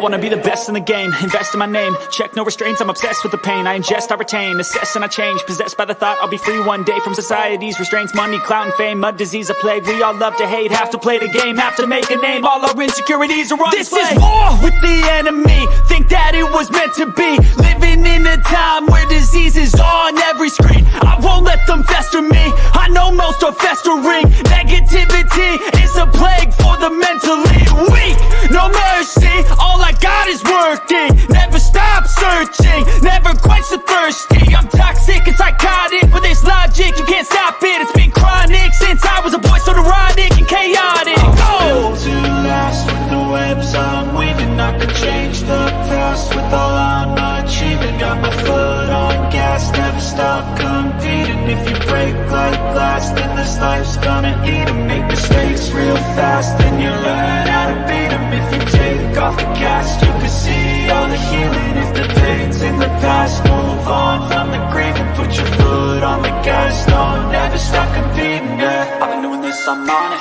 wanna be the best in the game, invest in my name, check no restraints, I'm obsessed with the pain. I ingest, I retain, assess and I change, possessed by the thought I'll be free one day from society's restraints. Money, clout and fame, a disease, a plague. We all love to hate, have to play the game, have to make a name. All our insecurities are on display. This is war with the enemy, think that it was meant to be. Living in a time where disease is on every screen. I won't let them fester me, I know most are festering. Negativity is a plague for the mentally weak. No mercy, all I got is working. Never stop searching, never quench the thirsty. I'm toxic and psychotic, with this logic, you can't stop it. It's been chronic since I was a boy, so neurotic and chaotic. Go! Built to last with the webs I'm weaving. I could change the past with all I'm achieving. Got my foot on gas, never stop competing. If you break like glass, then this life's gonna eat 'em. Make mistakes real fast, then you learn how to beat 'em. If you take off the cast, you can see all the healing. If the pain's in the past, move on from the grave and put your foot on the gas. No, never stop competing, yeah. I've been doing this, I'm on it.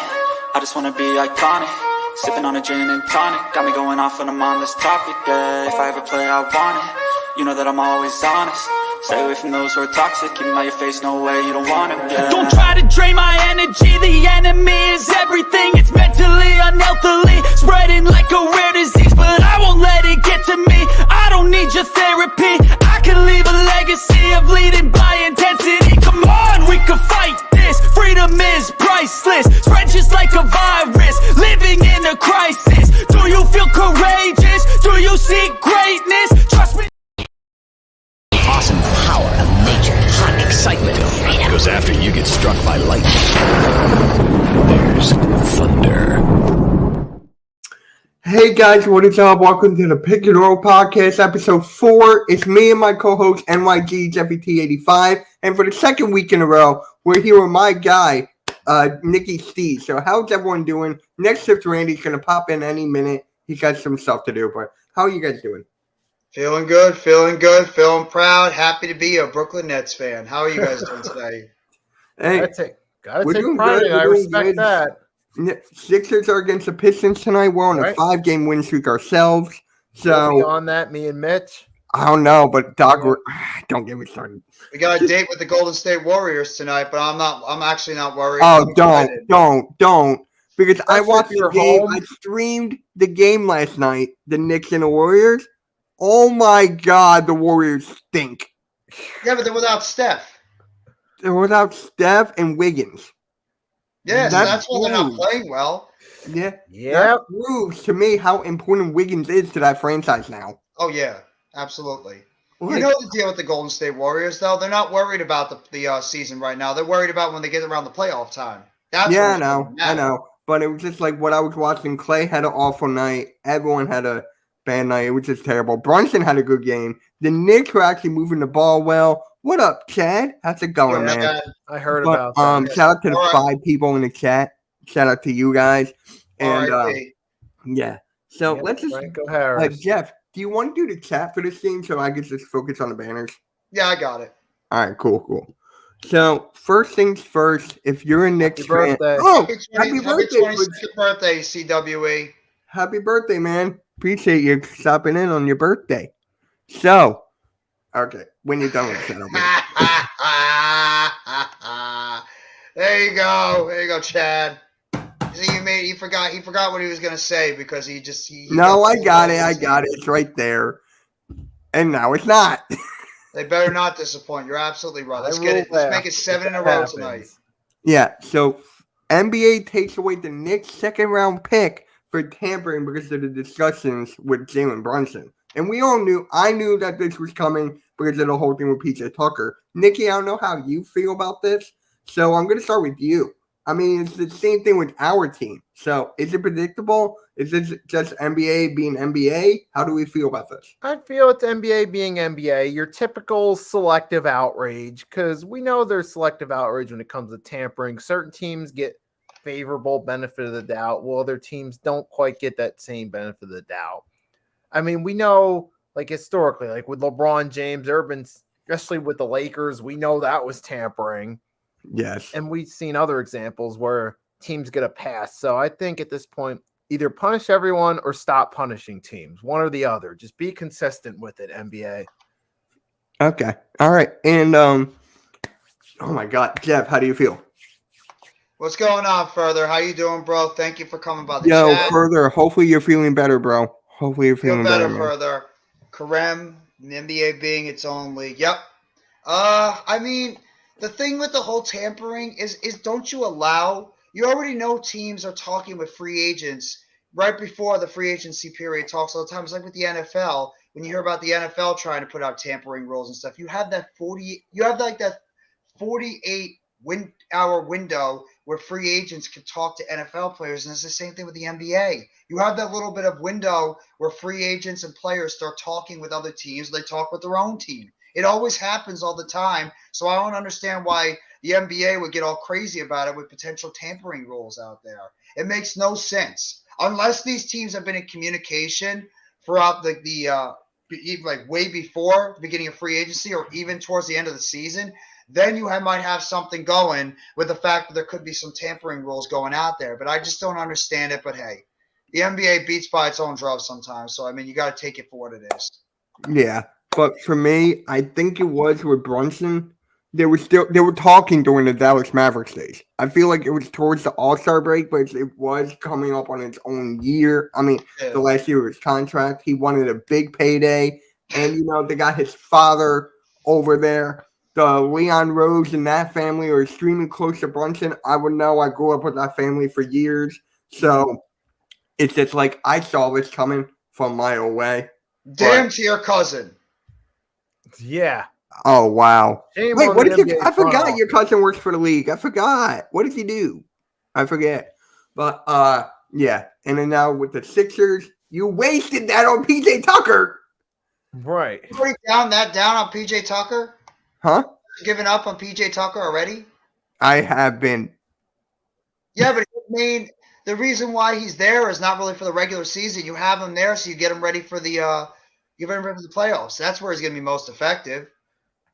I just wanna be iconic. Sipping on a gin and tonic, got me going off when I'm on this topic, yeah. If I ever play, I want it. You know that I'm always honest. Stay away from those who are toxic. Keep them out your face, no way, you don't want it, yeah. Don't try to drain my energy. The enemy is everything. It's mentally, unhealthily spreading like a rare disease, but I won't let it get to me. I don't need your therapy. I can leave a legacy of leading by intensity. Come on, we can fight this. Freedom is priceless. Spread just like a virus. Living in a crisis. Do you feel courageous? Do you seek greatness? Trust me. Awesome power of nature, hot excitement of freedom. Because after you get struck by lightning, there's thunder. Hey guys, what is up? Welcome to the Pick and Roll Podcast, episode 4. It's me and my co-host, NYG Jeffy T85. And for the second week in a row, we're here with my guy, Nicky Steve. So how's everyone doing? Next shift, Randy's going to pop in any minute. He's got some stuff to do, but how are you guys doing? Feeling good, feeling proud, happy to be a Brooklyn Nets fan. How are you guys doing today? Hey, gotta take pride in it. I respect that. Sixers are against the Pistons tonight. We're on a 5-game win streak ourselves. So on that, me and Mitch. I don't know, but don't get me started. We got a date with the Golden State Warriors tonight, but I'm actually not worried. Oh, don't. Because I watched the game. Home. I streamed the game last night, the Knicks and the Warriors. Oh my God, the Warriors stink. Yeah, but they're without Steph. They're without Steph and Wiggins. Yeah, so that's why they're not playing well. Yeah. Yeah. That proves to me how important Wiggins is to that franchise now. Oh, yeah, absolutely. Like, You know the deal with the Golden State Warriors, though? They're not worried about the season right now. They're worried about when they get around the playoff time. I know. But it was just like what I was watching. Clay had an awful night. Everyone had a bad night. It was just terrible. Brunson had a good game. The Knicks were actually moving the ball well. What up, Chad? How's it going, man? I heard about that. Shout out to the 5 people in the chat. Shout out to you guys. And yeah. So let's just Franco Harris. Jeff, do you want to do the chat for this game so I can just focus on the banners? Yeah, I got it. All right, cool. So first things first, if you're a Knicks fan, happy birthday, CWE. Happy birthday, man. Appreciate you stopping in on your birthday. So, okay, when you're done with that, There you go, Chad. See, he forgot what he was gonna say because he I got it. It's right there. And now it's not. They better not disappoint. You're absolutely right. Let's get it. Let's make it 7 in a row tonight. Yeah, so NBA takes away the Knicks' second-round pick for tampering because of the discussions with Jalen Brunson. And I knew that this was coming because of the whole thing with PJ Tucker. Nikki, I don't know how you feel about this, so I'm going to start with you. I mean, it's the same thing with our team. So is it predictable? Is this just NBA being NBA? How do we feel about this? I feel it's NBA being NBA, your typical selective outrage, because we know there's selective outrage when it comes to tampering. Certain teams get favorable benefit of the doubt, while other teams don't quite get that same benefit of the doubt. I mean, we know, like historically, like with LeBron James, especially with the Lakers, we know that was tampering. Yes. And we've seen other examples where teams get a pass. So I think at this point, either punish everyone or stop punishing teams. One or the other. Just be consistent with it, NBA. Okay. All right. And oh my God, Jeff, how do you feel? What's going on, Further? How you doing, bro? Thank you for coming by the Yo, chat. Further. Hopefully you're feeling better, bro. Hopefully you're Feel feeling better, man. Further. Karem, the NBA being its own league. Yep. I mean, the thing with the whole tampering is don't you allow? You already know teams are talking with free agents right before the free agency period talks all the time. It's like with the NFL. When you hear about the NFL trying to put out tampering rules and stuff, you have that 48-hour window where free agents can talk to NFL players, and it's the same thing with the NBA. You have that little bit of window where free agents and players start talking with other teams. They talk with their own team. It always happens all the time, so I don't understand why the NBA would get all crazy about it with potential tampering rules out there. It makes no sense. Unless these teams have been in communication throughout like way before the beginning of free agency or even towards the end of the season, then you might have something going with the fact that there could be some tampering rules going out there. But I just don't understand it. But hey, the NBA beats by its own drum sometimes. So, I mean, you got to take it for what it is. Yeah. But for me, I think it was with Brunson. They were talking during the Dallas Mavericks days. I feel like it was towards the All-Star break, but it was coming up on its own year. I mean, the last year of his contract. He wanted a big payday. And, they got his father over there. The Leon Rose and that family are extremely close to Brunson. I would know. I grew up with that family for years. So it's just like I saw this coming from a mile away. Damn to your cousin. Yeah. Oh, wow. Shame Wait, on what the did NBA I front forgot office. your cousin works for the league. I forgot. What did he do? I forget. But, yeah. And then now with the Sixers, you wasted that on PJ Tucker. Right. You already down on PJ Tucker? Huh? Giving up on PJ Tucker already? I have been. Yeah, but I mean, the reason why he's there is not really for the regular season. You have him there so you get him ready for the playoffs. That's where he's going to be most effective.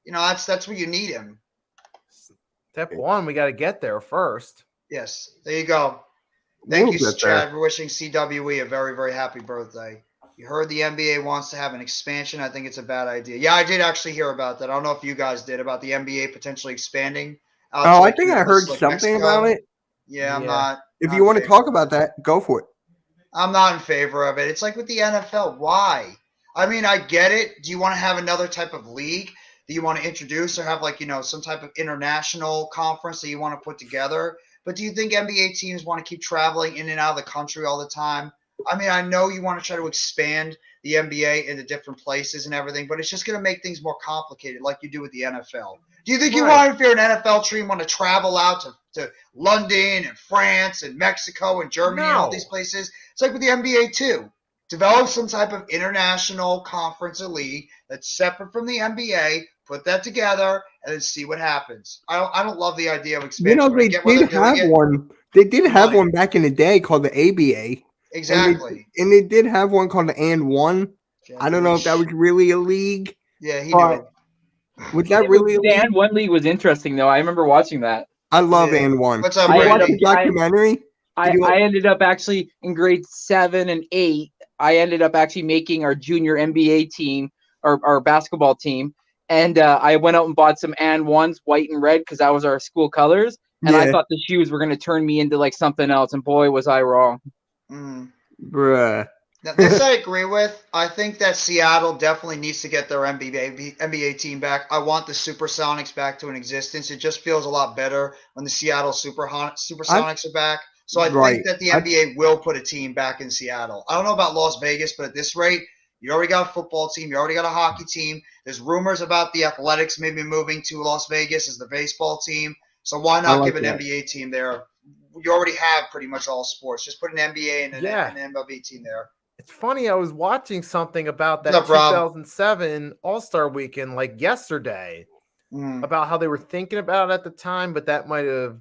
That's where you need him. Step one, we got to get there first. Yes, there you go. Thank you, Chad, for wishing CWE a very, very happy birthday. You heard the NBA wants to have an expansion. I think it's a bad idea. Yeah, I did actually hear about that. I don't know if you guys did, about the NBA potentially expanding. I think I heard something about it. Yeah, I'm not. If you want to talk about that, go for it. I'm not in favor of it. It's like with the NFL. Why? I mean, I get it. Do you want to have another type of league that you want to introduce or have some type of international conference that you want to put together? But do you think NBA teams want to keep traveling in and out of the country all the time? I mean, I know you want to try to expand the NBA into different places and everything, but it's just going to make things more complicated like you do with the NFL. Do you think you want, if you're an NFL team, want to travel out to London and France and Mexico and Germany and all these places? It's like with the NBA too. Develop some type of international conference or league that's separate from the NBA, put that together, and then see what happens. I don't love the idea of expansion. They did have one. They did have one back in the day called the ABA. Exactly. And they did have one called the And One. I don't know if that was really a league. Yeah, he did. Was that really a league? The And One league was interesting, though. I remember watching that. I love And One. What's up, I watched Brady? the documentary. I ended up actually in grade 7 and 8. I ended up actually making our junior NBA team, or our basketball team. And I went out and bought some And Ones, white and red, because that was our school colors. And I thought the shoes were going to turn me into like something else. And boy, was I wrong. Bruh. Now, this I agree with. I think that Seattle definitely needs to get their NBA team back. I want the Supersonics back to an existence. It just feels a lot better when the Seattle Supersonics are back. So I think that the NBA will put a team back in Seattle. I don't know about Las Vegas, but at this rate, you already got a football team. You already got a hockey team. There's rumors about the Athletics maybe moving to Las Vegas as the baseball team. So why not give an NBA team there? You already have pretty much all sports. Just put an NBA and an MLB team there. It's funny. I was watching something about that 2007 All-Star Weekend like yesterday about how they were thinking about it at the time, but that might have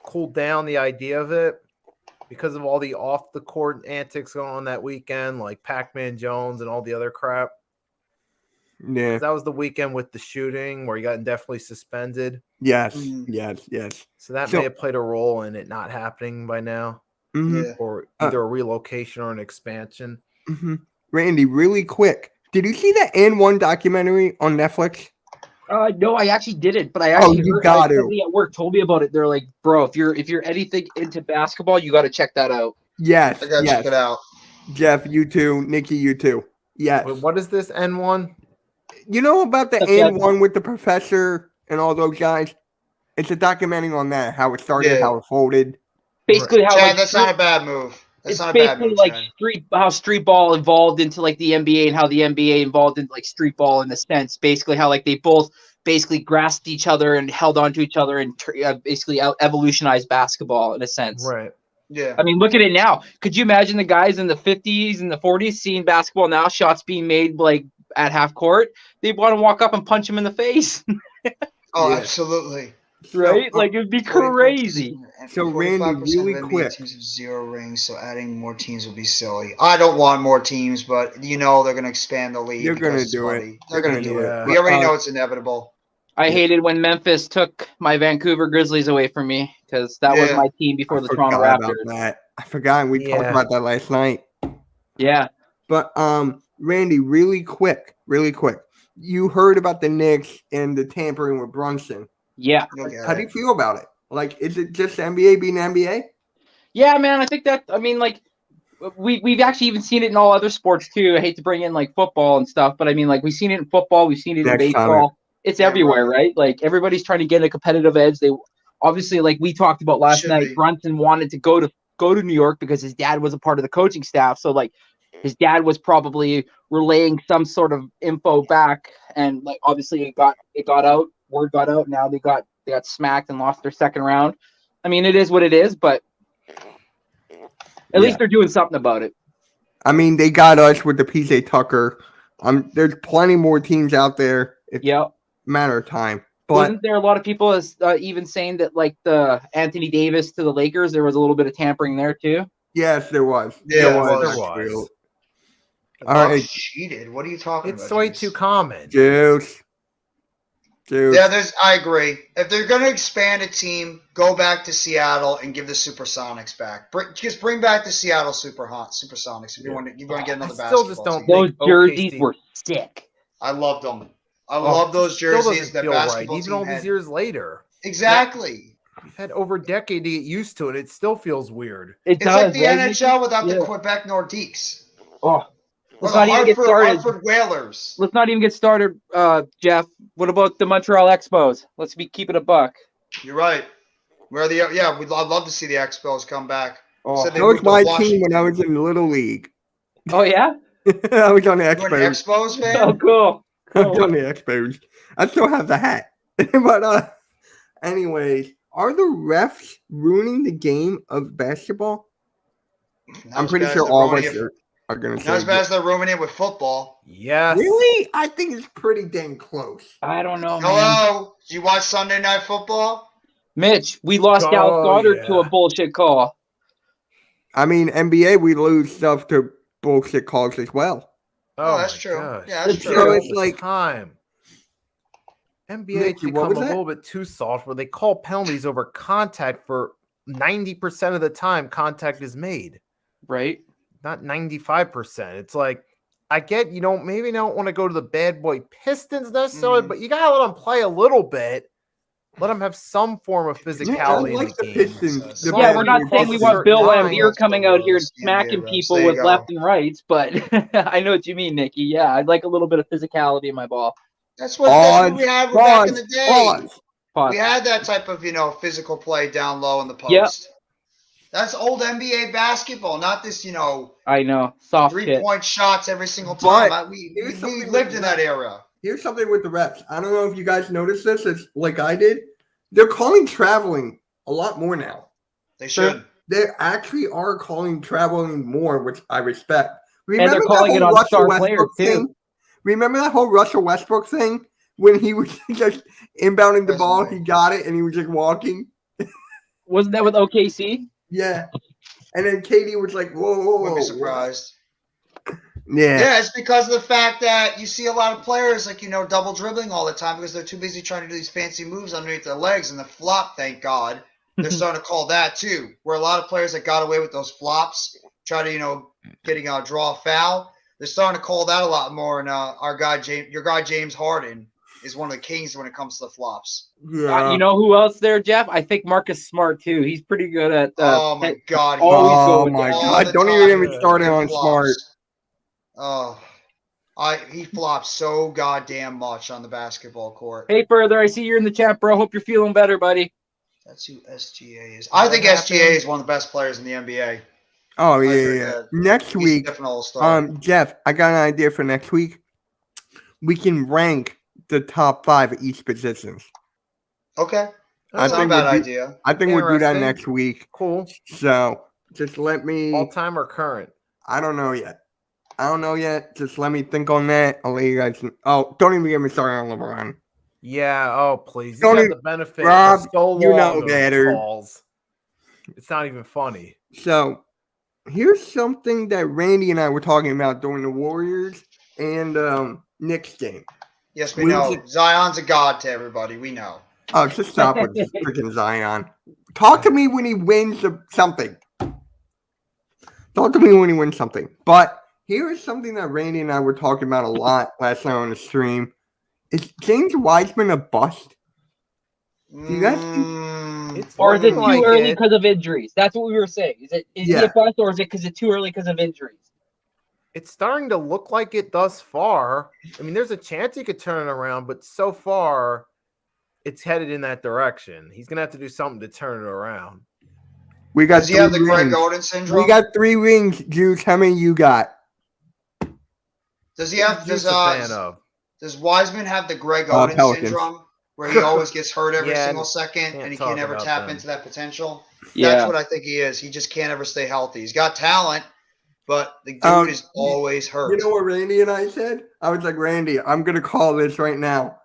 cooled down the idea of it because of all the off-the-court antics going on that weekend, like Pac-Man Jones and all the other crap. Yeah. That was the weekend with the shooting where he got indefinitely suspended. Yes. So that may have played a role in it not happening by now. Mhm. Yeah. or either a relocation or an expansion. Mhm. Randy, really quick. Did you see that N1 documentary on Netflix? No, I actually didn't, but I Oh, actually you heard got to. somebody at work told me about it. They're like, bro, if you're anything into basketball, you got to check that out. Yes, I gotta yes. check it out. Jeff, you too. Nikki, you too. Yes. Wait, what is this N1? You know about the Okay. N1 with the professor and all those guys? It's a documentary on that, how it started, Yeah. how it folded. Basically, how Chad, like, that's not a bad move. That's it's not a bad basically move, like Chad. how street ball evolved into like the NBA and how the NBA evolved into like street ball in a sense. Basically, how like they both basically grasped each other and held onto each other and basically evolutionized basketball in a sense. Right. Yeah. I mean, look at it now. Could you imagine the guys in the 50s and the 40s seeing basketball now, shots being made like at half court? They'd want to walk up and punch him in the face, Oh, Yeah. absolutely. right? So, Like it'd be 40 crazy. So, 45% Randy, really of NBA quick. teams have 0 rings, so adding more teams would be silly. I don't want more teams, but you know they're going to expand the league. They're because gonna it's do it. money. They're They're gonna going to do do it. it. We already know it's inevitable. I Yeah. hated when Memphis took my Vancouver Grizzlies away from me because that was Yeah. my team before the Toronto forgot about Raptors. that. I forgot. We talked Yeah. about that last night. Yeah. But Randy, really quick. You heard about the Knicks and the tampering with Brunson. Yeah. You'll get How do it. you feel about it? Like, is it just NBA being NBA? Yeah, man. I think that, I mean, like, we've actually even seen it in all other sports too. I hate to bring in like football and stuff, but I mean, like, we've seen it in football, we've seen it in Next time baseball. It's Yeah, everywhere, right? Like, everybody's trying to get a competitive edge. They obviously, like we talked about last Should night, be. Brunson wanted to go to New York because his dad was a part of the coaching staff. So, like, his dad was probably relaying some sort of info back, and like obviously it got out, word got out. Now they got smacked and lost their second round. I mean, it is what it is, but at least they're doing something about it. I mean, they got us with the PJ Tucker. There's plenty more teams out there. It's Yeah. a matter of time. But Wasn't there a lot of people even saying that like the Anthony Davis to the Lakers, there was a little bit of tampering there too? yes, there was. Yeah, there it was. was. All Bucks right, cheated. What are you talking It's about? way Juice? too common. Juice. Yeah, I agree. If they're going to expand a team, go back to Seattle and give the Supersonics back. Just bring back the Seattle Supersonics if you want to get another I basketball still just don't team. Those think jerseys OKC were sick. I loved them. I Oh, love those still jerseys. doesn't That feel right, basketball even team all these had. years later. Exactly. We've had over a decade to get used to it. It still feels weird. It It's does, like the right? NHL without the Yeah. Quebec Nordiques. Oh, Or let's the not even get started. Hartford Whalers. Let's not even get started, Jeff. What about the Montreal Expos? Let's keep it a buck. You're right. I'd love to see the Expos come back. Oh, Said they That was moved to my team Washington. when I was in Little League. oh yeah. I was on the You're an Expos. Expos fan? Oh, cool. I was on the Expos. I still have the hat. But anyways, are the refs ruining the game of basketball? Not I'm as pretty bad as sure they're all of ruining us it- are going to Not as say. bad as they're ruining it with football. Yes. Really? I think it's pretty dang close. I don't know, man. Hello? Did you watch Sunday Night Football? Mitch, we lost Dallas Oh, Goddard to yeah. a bullshit call. I mean, NBA, we lose stuff to bullshit calls as well. Oh, that's my true. gosh. Yeah, that's It's true. So All it's the like, time. NBA Nikki, has what become was a that? little bit too soft where they call penalties over contact for 90% of the time contact is made. Right? Not 95%. It's like, I get you don't maybe don't want to go to the bad boy Pistons necessarily, Mhm. but you gotta let them play a little bit. Let them have some form of yeah, I physicality in like the the game. Pistons. Yeah, The Yeah, bad we're not boy saying we Pistons. want Bill line. Lambier coming out here and Yeah, smacking bro. people There you with go. left and rights, but I know what you mean, Nikki. Yeah, I'd like a little bit of physicality in my ball. That's what we had back in the day. Pause. Pause. We had that type of, physical play down low in the post. Yep. That's old NBA basketball, not this, I know. Soft shit. 3-point shots every single But time. We here's something lived with in that era. Here's something with the refs. I don't know if you guys noticed this. It's like I did. They're calling traveling a lot more now. They Sure. should. They actually are calling traveling more, which I respect. they're Remember that calling it whole on Russell star Westbrook players, too. thing? Remember that whole Russell Westbrook thing when he was just inbounding the That's ball, right. he got it, and he was just walking. Wasn't that with OKC? Yeah, and then Katie was like, "Whoa, whoa, Wouldn't whoa." be surprised. Yeah, Yeah, it's because of the fact that you see a lot of players double dribbling all the time because they're too busy trying to do these fancy moves underneath their legs and the flop, thank God. they're starting to call that too. Where a lot of players that got away with those flops, try to getting a draw foul. They're starting to call that a lot more. And your guy James Harden is one of the kings when it comes to the flops. Yeah. You know who else there, Jeff? I think Marcus Smart too. He's pretty good at. Oh my God! always go Oh with my that. all God! the Don't time even get me with started the on Smart. flops. Oh, he flops so goddamn much on the basketball court. Hey, further. I see you're in the chat, bro. Hope you're feeling better, buddy. That's who SGA is. I think What SGA happened? is one of the best players in the NBA. Oh I yeah, agree, yeah. yeah. Next He's week, definitely an all-star. Jeff, I got an idea for next week. We can rank the top 5 at each position. Okay, I that's not a think bad we'll do- idea. I think we'll do that Interesting. next week. Cool. So just let me. All time or current? I don't know yet. Just let me think on that. I'll let you guys. Oh, don't even get me started on LeBron. Yeah. Oh, please. He's Don't got even- the benefit Rob, for so long. you know of better. calls. It's not even funny. So here's something that Randy and I were talking about during the Warriors and Knicks game. Yes, we We know. should- Zion's a god to everybody. We know. Oh, just stop with freaking Zion. Talk to me when he wins something. Talk to me when he wins something. But here is something that Randy and I were talking about a lot last night on the stream. Is James Wiseman a bust? You guys think- It's Or is it looking too like early it. because of injuries? That's what we were saying. Is he Yeah. a bust, or is it because it's too early because of injuries? It's starting to look like it thus far. I mean, there's a chance he could turn it around, but so far, it's headed in that direction. He's gonna have to do something to turn it around. We got Does he have the 3 Greg rings. Oden syndrome? We got 3 rings, Juice. How many you got? Does he have? Who's Does a fan of? Does Wiseman have the Greg Oden Pelicans. syndrome, where he always gets hurt every Yeah, single second can't and he talk can never about tap them. into that potential? Yeah. That's what I think he is. He just can't ever stay healthy. He's got talent, but the dude Um, is always hurt. You know what Randy and I said? I was like, Randy, I'm going to call this right now.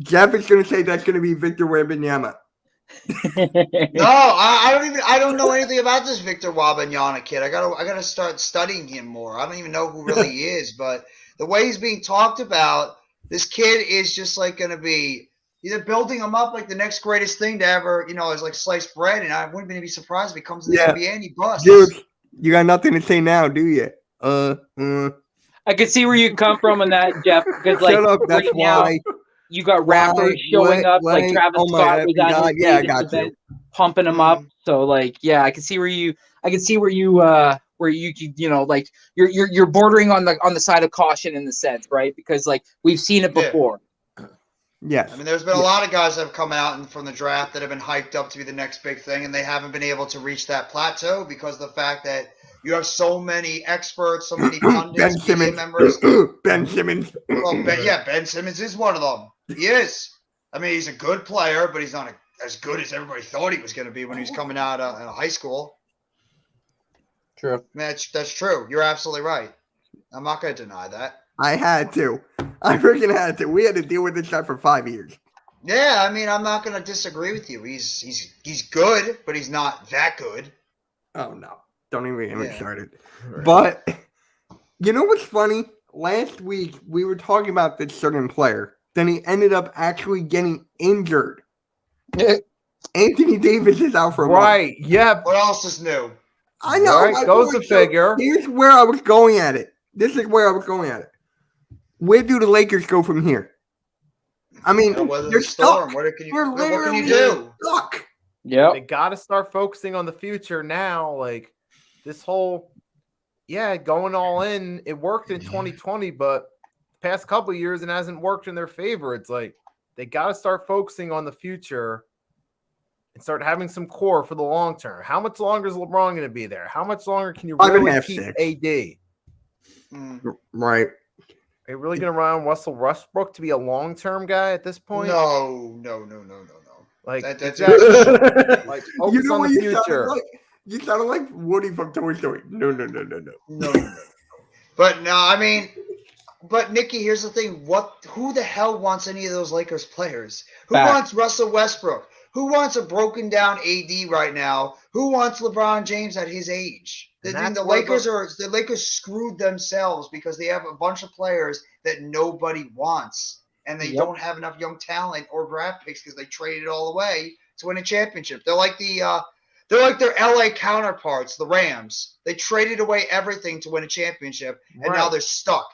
Jeff is going to say that's going to be Victor Wembanyama. No, I don't know anything about this Victor Wembanyama kid. I gotta start studying him more. I don't even know who really he is, but the way he's being talked about, this kid is just like gonna be either building him up like the next greatest thing to ever, is like sliced bread, and I wouldn't be surprised if he comes to the Yeah. NBA and he busts. Dude, you got nothing to say now, do you? I could see where you come from on that, Jeff. Because like Shut up. That's right now, why. you got rappers showing up, like Travis oh my Scott was at God, his yeah, I latest got event, you. pumping him up. So like, yeah, I can see where you like you're bordering on the side of caution in the sense, right? Because like we've seen it Yeah. before. Yes. I mean, there's been a lot of guys that have come out and from the draft that have been hyped up to be the next big thing, and they haven't been able to reach that plateau because of the fact that you have so many experts, so many Ben pundits, media Simmons. members. Ben Simmons. Well, Ben Simmons is one of them. He is. I mean, he's a good player, but he's not as good as everybody thought he was going to be when he was coming out of high school. True. I mean, that's true. You're absolutely right. I'm not going to deny that. I had to. I freaking had to. We had to deal with this guy for 5 years. Yeah, I mean, I'm not going to disagree with you. He's good, but he's not that good. Oh, no. Don't even get me Yeah. started. Right. But you know what's funny? Last week, we were talking about this certain player. Then he ended up actually getting injured. Anthony Davis is out for a month. Right. Yeah. What else is new? I know. Right, goes the figure. Here's where I was going at it. This is where I was going at it. Where do the Lakers go from here? I mean, Weather they're the storm. stuck. What can They're you literally do? stuck. Yep. They got to start focusing on the future now. Like this whole, going all in. It worked in 2020, but the past couple of years it hasn't worked in their favor. It's like they got to start focusing on the future and start having some core for the long term. How much longer is LeBron going to be there? How much longer can you 5.5, really keep 6. AD? Right. Are you really going to rely on Russell Westbrook to be a long-term guy at this point? No. Like, That's exactly. it. Like, focus on the you future. sounded like? You sounded like Woody from Toy Story. No. No. But no, I mean, but Nikki, here's the thing. Who the hell wants any of those Lakers players? Who Fact. wants Russell Westbrook? Who wants a broken down AD right now? Who wants LeBron James at his age? And The that's why Lakers screwed themselves because they have a bunch of players that nobody wants. and they Yep. don't have enough young talent or draft picks because they traded it all away to win a championship. They're like their LA counterparts, the Rams. They traded away everything to win a championship, and now Right. they're stuck.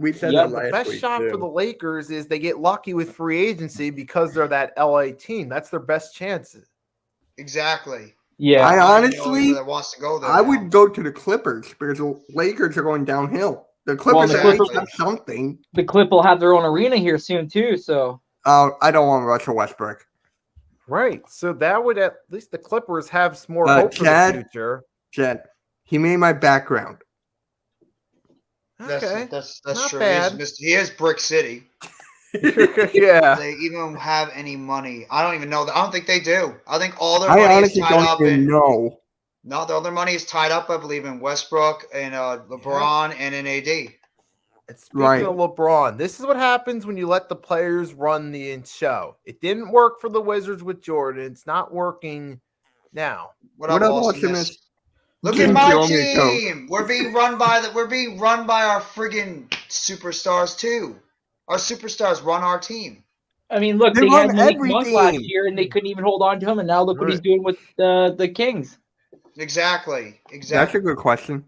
We said Yeah, that The last best week, shot too. for the Lakers is they get lucky with free agency because they're that LA team. That's their best chances. Exactly. Yeah. I Nobody honestly, that wants to go there. I now. would go to the Clippers because the Lakers are going downhill. The Clippers the at least Clippers- have something. The Clip will have their own arena here soon too. So I don't want Russell Westbrook. Right. So that would at least the Clippers have some more But hope for Chad- the future. Jed, he made my background. Okay. That's Not true. bad. He is Brick City. Yeah. They even have any money? I don't even know. I don't think they do. I think all their I money is honestly tied don't up even in. know. No, the other money is tied up, I believe, in Westbrook and LeBron and in AD. And speaking Right. of LeBron, this is what happens when you let the players run the show. It didn't work for the Wizards with Jordan. It's not working now. What What up, up, awesomeness? awesomeness? Look Jim at my Jones is coach. team. We're being run by our friggin' superstars too. Our superstars run our team. I mean, look, They they had run Malik every Monk last team. year, and they couldn't even hold on to him. And now look what he's Right. doing with the Kings. Exactly. That's a good question.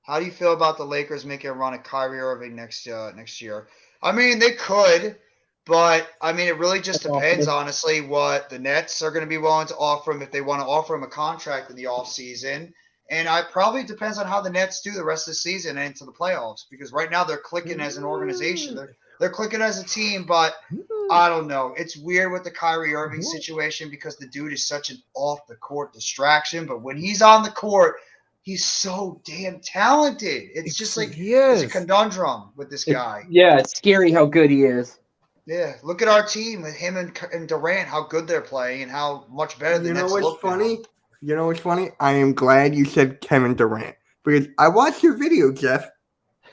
How do you feel about the Lakers making a run at Kyrie Irving next year? I mean, they could, but I mean, it really just depends, honestly, what the Nets are going to be willing to offer him if they want to offer him a contract in the offseason. And it probably depends on how the Nets do the rest of the season and into the playoffs, because right now they're clicking as an organization. They're clicking as a team, but I don't know. It's weird with the Kyrie Irving situation because the dude is such an off-the-court distraction, but when he's on the court, he's so damn talented. It's just like he it's a is. conundrum with this guy. Yeah, it's scary how good he is. Yeah, look at our team with him and Durant, how good they're playing and how much better the You know Nets what's look now. funny? You know what's funny? I am glad you said Kevin Durant because I watched your video, Jeff.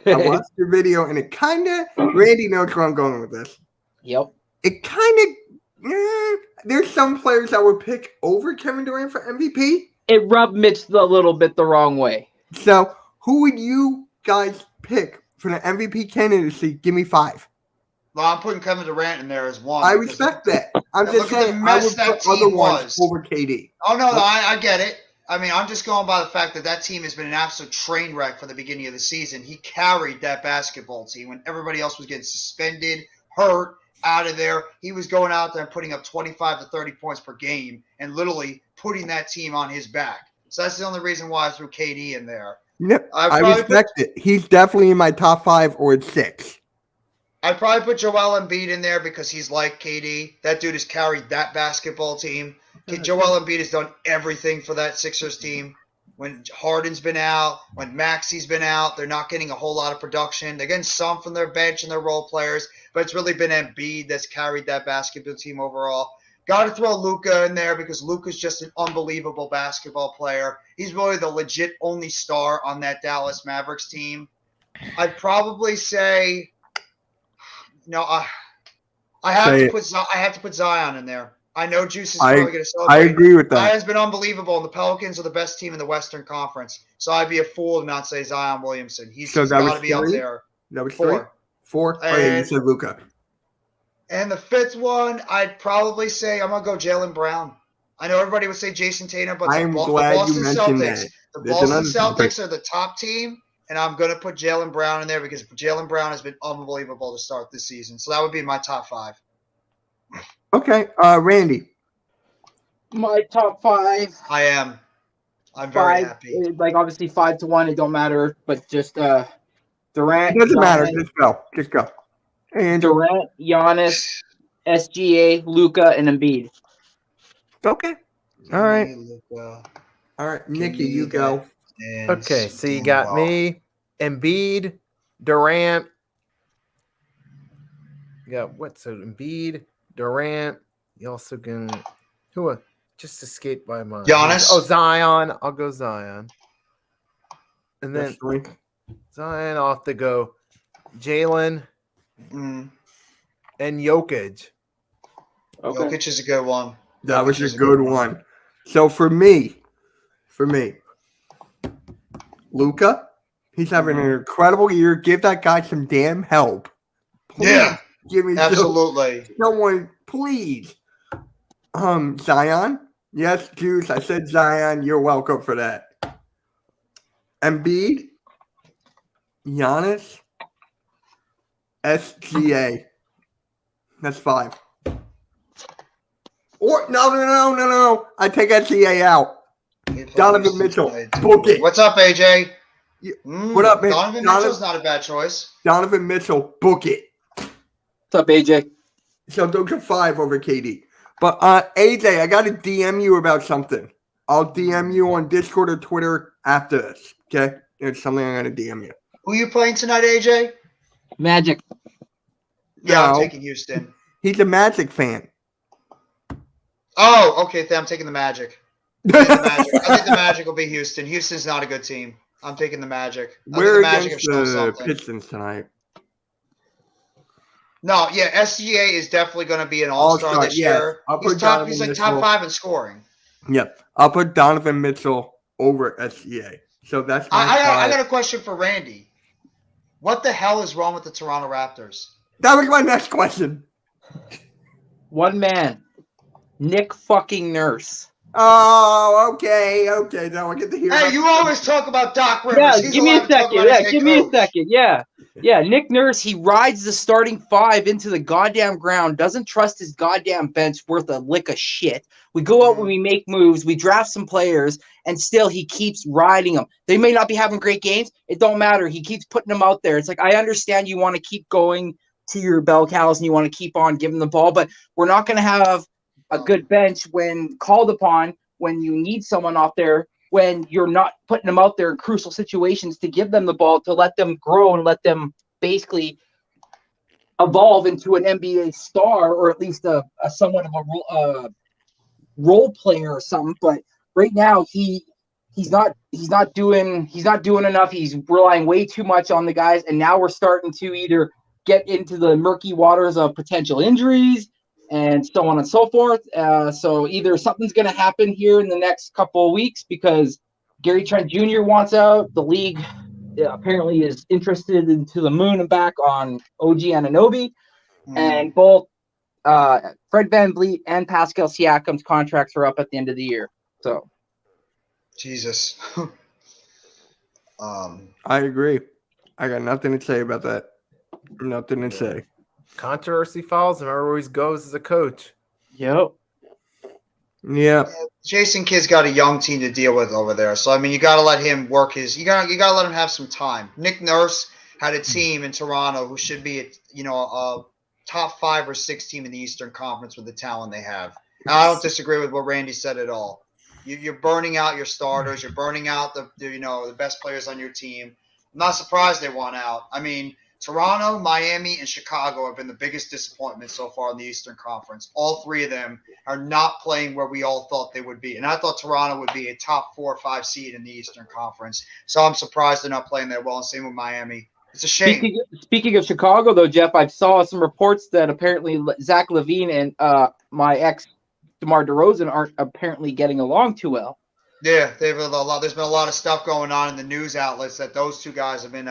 I watched your video, and it kind of Randy knows where I'm going with this. Yep. It kind of there's some players that would pick over Kevin Durant for MVP. It rubbed Mitch a little bit the wrong way. So who would you guys pick for the MVP candidacy? Give me 5. Well, I'm putting Kevin Durant in there as one. I because- respect that. I'm Yeah, just look at the saying I mess would that put other team ones was. over KD. Oh, no, I get it. I mean, I'm just going by the fact that team has been an absolute train wreck from the beginning of the season. He carried that basketball team when everybody else was getting suspended, hurt, out of there. He was going out there and putting up 25 to 30 points per game and literally putting that team on his back. So that's the only reason why I threw KD in there. No, I'd I probably respect it. He's definitely in my top 5 or 6. I'd probably put Joel Embiid in there because he's like KD. That dude has carried that basketball team. Joel Embiid has done everything for that Sixers team. When Harden's been out, when Maxi's been out, they're not getting a whole lot of production. They're getting some from their bench and their role players, but it's really been Embiid that's carried that basketball team overall. Got to throw Luka in there because Luka's just an unbelievable basketball player. He's really the legit only star on that Dallas Mavericks team. I'd probably say, no, I have to put Zion in there. I know Juice is probably going to celebrate. I agree with that. Zion's been unbelievable, and the Pelicans are the best team in the Western Conference. So I'd be a fool to not say Zion Williamson. He's So that got was to be up 3? there. That was 4. 4? Oh, yeah, you And- said Luka. And the 5th one, I'd probably say I'm going to go Jaylen Brown. I know everybody would say Jason Tatum, but I'm the glad Boston you mentioned Celtics, that. the There's Boston another topic. Celtics are the top team, and I'm going to put Jaylen Brown in there because Jaylen Brown has been unbelievable to start this season. So that would be my top 5. Okay, Randy. My top 5. I am. I'm very 5, happy. like obviously 5-1. It don't matter, but just Durant. It doesn't matter. Zion, Just go. Hey, Andrew. Durant, Giannis, SGA, Luka, and Embiid. Okay. All right. Luka, All right, Nikki, me you go. and Okay, so you got Wow. me, Embiid, Durant. You got what? So Embiid, Durant. You also can who? Just escaped my mind. Giannis? Oh, Zion. I'll go Zion. And then That's 3. Zion, I'll have to go Jalen Mm. and Jokic. Okay. Jokic is a good one. That was Jokic a is good one. So for me, Luka, He's having an incredible year. Give that guy some damn help. Please Yeah, give me absolutely. someone, please. Zion. Yes, Juice. I said Zion. You're welcome for that. Embiid. Giannis. SGA. That's 5. Or no. I take SGA out. Donovan Mitchell. Book it. What's up, AJ? What up, man? Donovan Mitchell's not a bad choice. Donovan Mitchell. Book it. What's up, AJ? So those are 5 over KD. But AJ, I got to DM you about something. I'll DM you on Discord or Twitter after this. Okay? It's something I'm going to DM you. Who you playing tonight, AJ? Magic. Yeah, I'm No. taking Houston. He's a Magic fan. Oh, okay. I'm taking the Magic. I think the Magic will be Houston. Houston's not a good team. I'm taking the Magic. I think We're the Magic against have shown the something. Pistons tonight. No, yeah, SGA is definitely going to be an all-star All-star, this yes. year. I'll put He's Donovan like Mitchell. top 5 in scoring. Yep. I'll put Donovan Mitchell over SGA. So that's my I 5. got a question for Randy. What the hell is wrong with the Toronto Raptors? That was my next question. One man. Nick fucking Nurse. Oh, okay. Now I get to hear. Hey, about- you always talk about Doc Rivers. Yeah, He's give me allowed a to talk second. about Yeah, his head give me a coach. second. Yeah, Nick Nurse, he rides the starting 5 into the goddamn ground, doesn't trust his goddamn bench worth a lick of shit. We go out when we make moves, we draft some players, and still he keeps riding them. They may not be having great games. It don't matter. He keeps putting them out there. It's like, I understand you want to keep going to your bell cows and you want to keep on giving the ball, but we're not going to have a good bench when called upon, when you need someone out there, when you're not putting them out there in crucial situations to give them the ball, to let them grow and let them basically evolve into an NBA star, or at least a somewhat of a role player or something. But right now he's not doing enough. He's relying way too much on the guys, and now we're starting to either get into the murky waters of potential injuries and so on and so forth. So either something's going to happen here in the next couple of weeks because Gary Trent Jr. wants out. The league apparently is interested into the moon and back on OG Anunoby. And both Fred VanVleet and Pascal Siakam's contracts are up at the end of the year. So Jesus. I agree. I got nothing to say about that. Nothing to say. Controversy follows him everywhere he goes as a coach. Yep. Yeah. Jason Kidd's got a young team to deal with over there. So, I mean, you got to let him work his – you got to let him have some time. Nick Nurse had a team in Toronto who should be, a top 5 or 6 team in the Eastern Conference with the talent they have. And I don't disagree with what Randy said at all. You're burning out your starters. You're burning out the best players on your team. I'm not surprised they won out. I mean – Toronto, Miami, and Chicago have been the biggest disappointment so far in the Eastern Conference. All 3 of them are not playing where we all thought they would be. And I thought Toronto would be a top 4 or 5 seed in the Eastern Conference. So I'm surprised they're not playing that well. And same with Miami. It's a shame. Speaking of Chicago, though, Jeff, I saw some reports that apparently Zach LaVine and my ex, DeMar DeRozan, aren't apparently getting along too well. Yeah, there's been a lot of stuff going on in the news outlets that those 2 guys have been,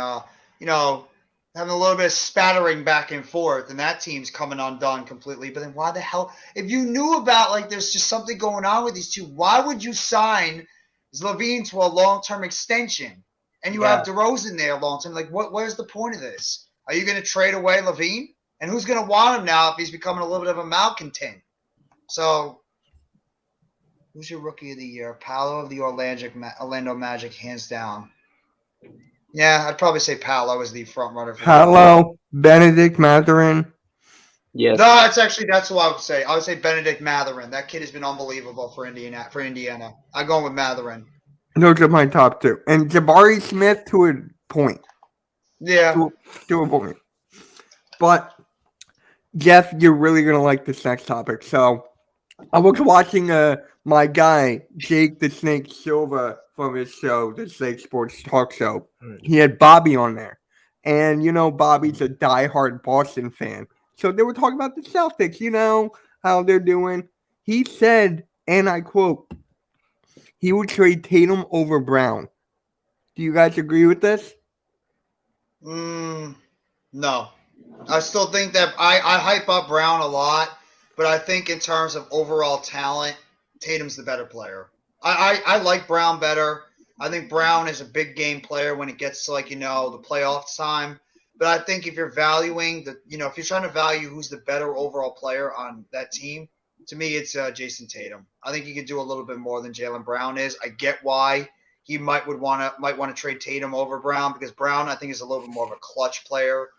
having a little bit of spattering back and forth, and that team's coming undone completely. But then why the hell – if you knew about, there's just something going on with these 2, why would you sign LaVine to a long-term extension and you have DeRozan there long-term? Where's the point of this? Are you going to trade away LaVine? And who's going to want him now if he's becoming a little bit of a malcontent? So who's your rookie of the year? Paolo of the Orlando Magic, hands down. Yeah, I'd probably say Paolo is the front runner. Hello, Benedict Mathurin. Yes. No, that's what I would say. I would say Benedict Mathurin. That kid has been unbelievable for Indiana. I'm going with Mathurin. Those are my top 2. And Jabari Smith to a point. Yeah. To a point. But, Jeff, you're really going to like this next topic. So, I was watching my guy, Jake the Snake Silva, from his show, the Snake Sports Talk Show. He had Bobby on there. And, Bobby's a diehard Boston fan. So they were talking about the Celtics, how they're doing. He said, and I quote, he would trade Tatum over Brown. Do you guys agree with this? No. I still think that I hype up Brown a lot, but I think in terms of overall talent, Tatum's the better player. I like Brown better. I think Brown is a big game player when it gets to the playoff time. But I think if you're valuing if you're trying to value who's the better overall player on that team, to me it's Jason Tatum. I think he can do a little bit more than Jaylen Brown is. I get why he might want to trade Tatum over Brown because Brown I think is a little bit more of a clutch player.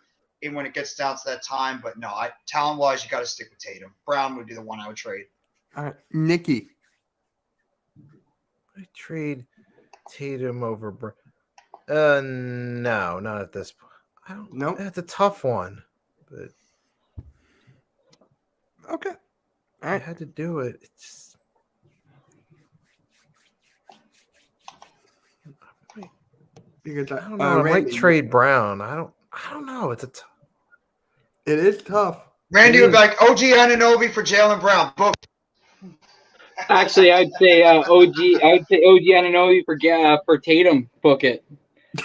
And when it gets down to that time, but no, talent-wise, you got to stick with Tatum. Brown would be the one I would trade. All right, Nikki. I trade Tatum over no, not at this point. I don't know. That's a tough one, but okay. I had to do it. It's because I don't know. I might trade Brown. I don't know. It is tough. Randy would be like OG Anunoby for Jaylen Brown. Book. Actually, I'd say OG Anunoby for Tatum. Book it.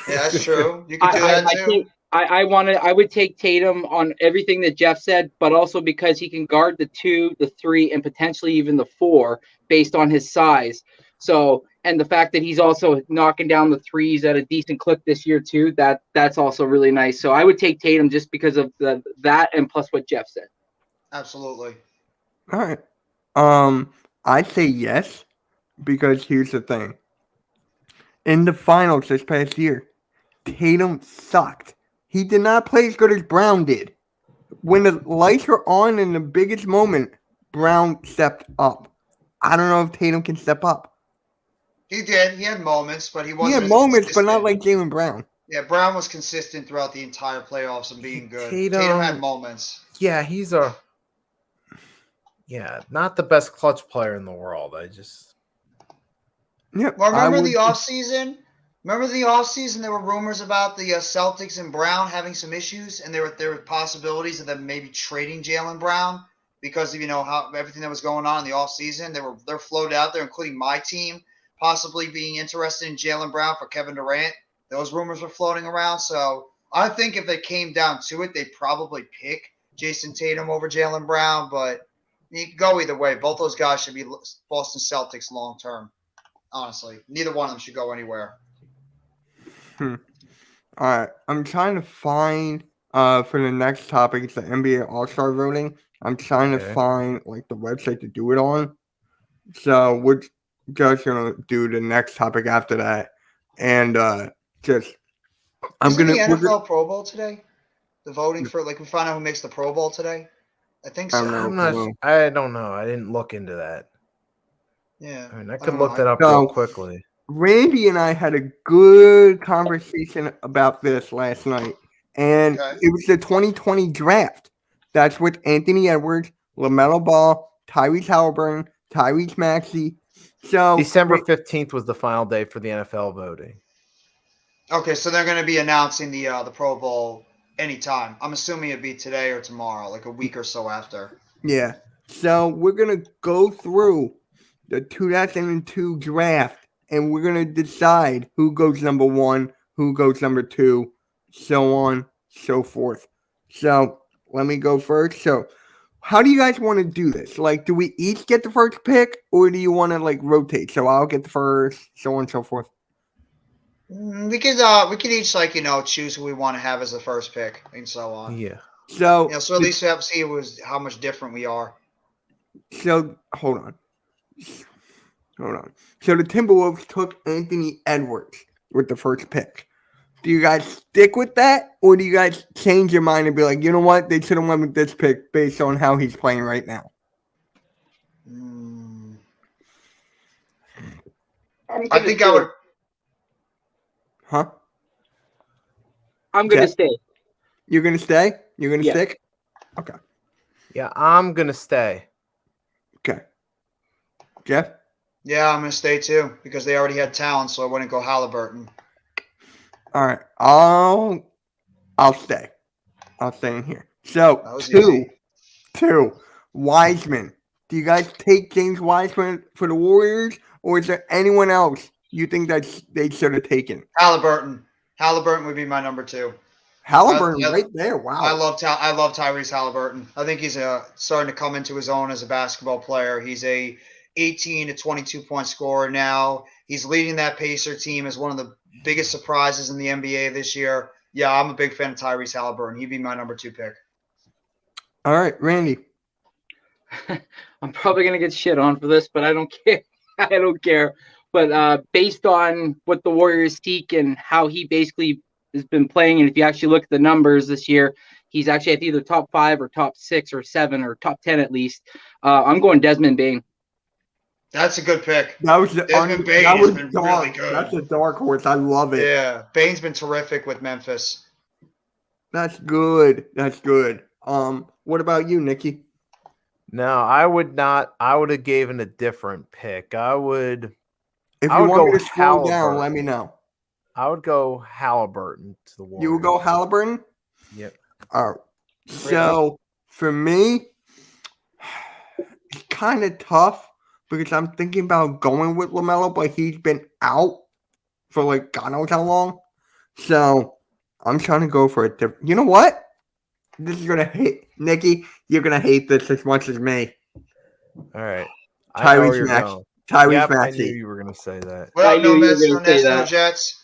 Yeah, that's true. You can do that too. I would take Tatum on everything that Jeff said, but also because he can guard the 2, the 3, and potentially even the 4 based on his size. So, and the fact that he's also knocking down the threes at a decent clip this year too, that's also really nice. So I would take Tatum just because of that and plus what Jeff said. Absolutely. All right. I say yes because here's the thing. In the finals this past year, Tatum sucked. He did not play as good as Brown did. When the lights were on in the biggest moment, Brown stepped up. I don't know if Tatum can step up. He did. He had moments, but he wasn't. He had moments, but not like Jaylen Brown. Yeah, Brown was consistent throughout the entire playoffs and being good. Tatum had moments. Yeah, he's not the best clutch player in the world. Yeah. Well, remember the offseason? Remember the offseason? There were rumors about the Celtics and Brown having some issues, and there were possibilities of them maybe trading Jaylen Brown because of how everything that was going on in the offseason. They're floated out there, including my team, possibly being interested in Jaylen Brown for Kevin Durant. Those rumors were floating around. So I think if they came down to it, they'd probably pick Jason Tatum over Jaylen Brown. But you can go either way. Both those guys should be Boston Celtics long term. Honestly, neither one of them should go anywhere. All right. I'm trying to find for the next topic, it's the NBA All-Star voting. I'm trying to find the website to do it on. So we're just gonna do the next topic after that, and Isn't the NFL Pro Bowl today? The voting for we find out who makes the Pro Bowl today. I think so. I don't know. I didn't look into that. Yeah, I mean, I could look that up real quickly. Randy and I had a good conversation about this last night, and it was the 2020 draft. That's with Anthony Edwards, LaMelo Ball, Tyrese Halliburton, Tyrese Maxey. So December 15th was the final day for the NFL voting. Okay, so they're going to be announcing the Pro Bowl anytime. I'm assuming it'd be today or tomorrow, like a week or so after. Yeah. So we're going to go through the 2002 draft, and we're going to decide who goes number 1, who goes number 2, so on, so forth. So let me go first. So how do you guys want to do this? Do we each get the first pick, or do you want to rotate? So I'll get the first, so on and so forth. We could each choose who we want to have as the first pick and so on. Yeah. So so at least we have to see how much different we are. So hold on. So the Timberwolves took Anthony Edwards with the first pick. Do you guys stick with that, or do you guys change your mind and be like, you know what, they should have went with this pick based on how he's playing right now? I think I would. Huh? I'm going to stay. You're going to stay? You're going to stick? Okay. Yeah, I'm going to stay. Okay. Jeff? Yeah, I'm going to stay too because they already had talent, so I wouldn't go Halliburton. All right. I'll stay. I'll stay in here. So, two. Wiseman. Do you guys take James Wiseman for the Warriors, or is there anyone else you think that they should have taken? Halliburton. Halliburton would be my number 2. Halliburton I- right there. Wow. I love Tyrese Halliburton. I think he's starting to come into his own as a basketball player. He's a 18 to 22 point scorer now. He's leading that Pacer team as one of the biggest surprises in the NBA this year. Yeah, I'm a big fan of Tyrese Halliburton. He'd be my number 2 pick. All right, Randy. I'm probably gonna get shit on for this, but I don't care. I don't care. But based on what the Warriors seek and how he basically has been playing, and if you actually look at the numbers this year, he's actually at either top 5 or top 6 or 7 or top 10 at least. I'm going Desmond Bane. That's a good pick. That was Desmond Bane that has was been dark. really good. That's a dark horse. I love it. Yeah, Bane's been terrific with Memphis. That's good. That's good. What about you, Nikki? No, I would not. I would have given a different pick. If I you would want me go to scroll down, Halliburton. let me know. go Halliburton to the Warriors. You will go Halliburton? Yep. All right. So for me, it's kind of tough because I'm thinking about going with LaMelo, but he's been out for like God knows how long. So I'm trying to go for a different. You know what? This is gonna hate Nikki. You're gonna hate this as much as me. All right. I know where Tyrese you're Maxey. going. Tyrese Yep, I knew Maxey. you were going to say that. What I up, knew no you were Mets, gonna no say Nets, no that. Jets?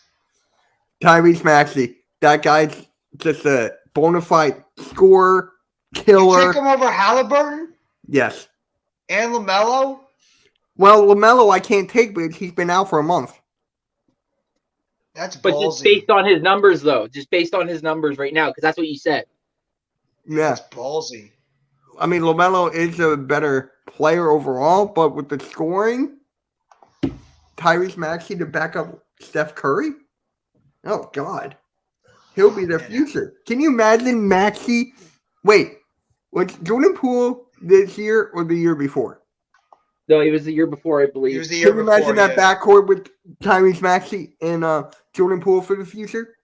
Tyrese Maxey. That guy's just a bona fide scorer, You killer. take him over Halliburton Yes. and LaMelo? Well, LaMelo I can't take because he's been out for a month. That's But just ballsy. based on his numbers, though, just based on his numbers right now, because that's what you said. Yeah. That's ballsy. I mean, LaMelo is a better player overall, but with the scoring, Tyrese Maxey to back up Steph Curry? Oh, God. He'll be the future. Can you imagine Maxey? Wait, was Jordan Poole this year or the year before? No, it was the year before, I He believe. was the year Can you before. imagine that yeah. backcourt with Tyrese Maxey and Jordan Poole for the future?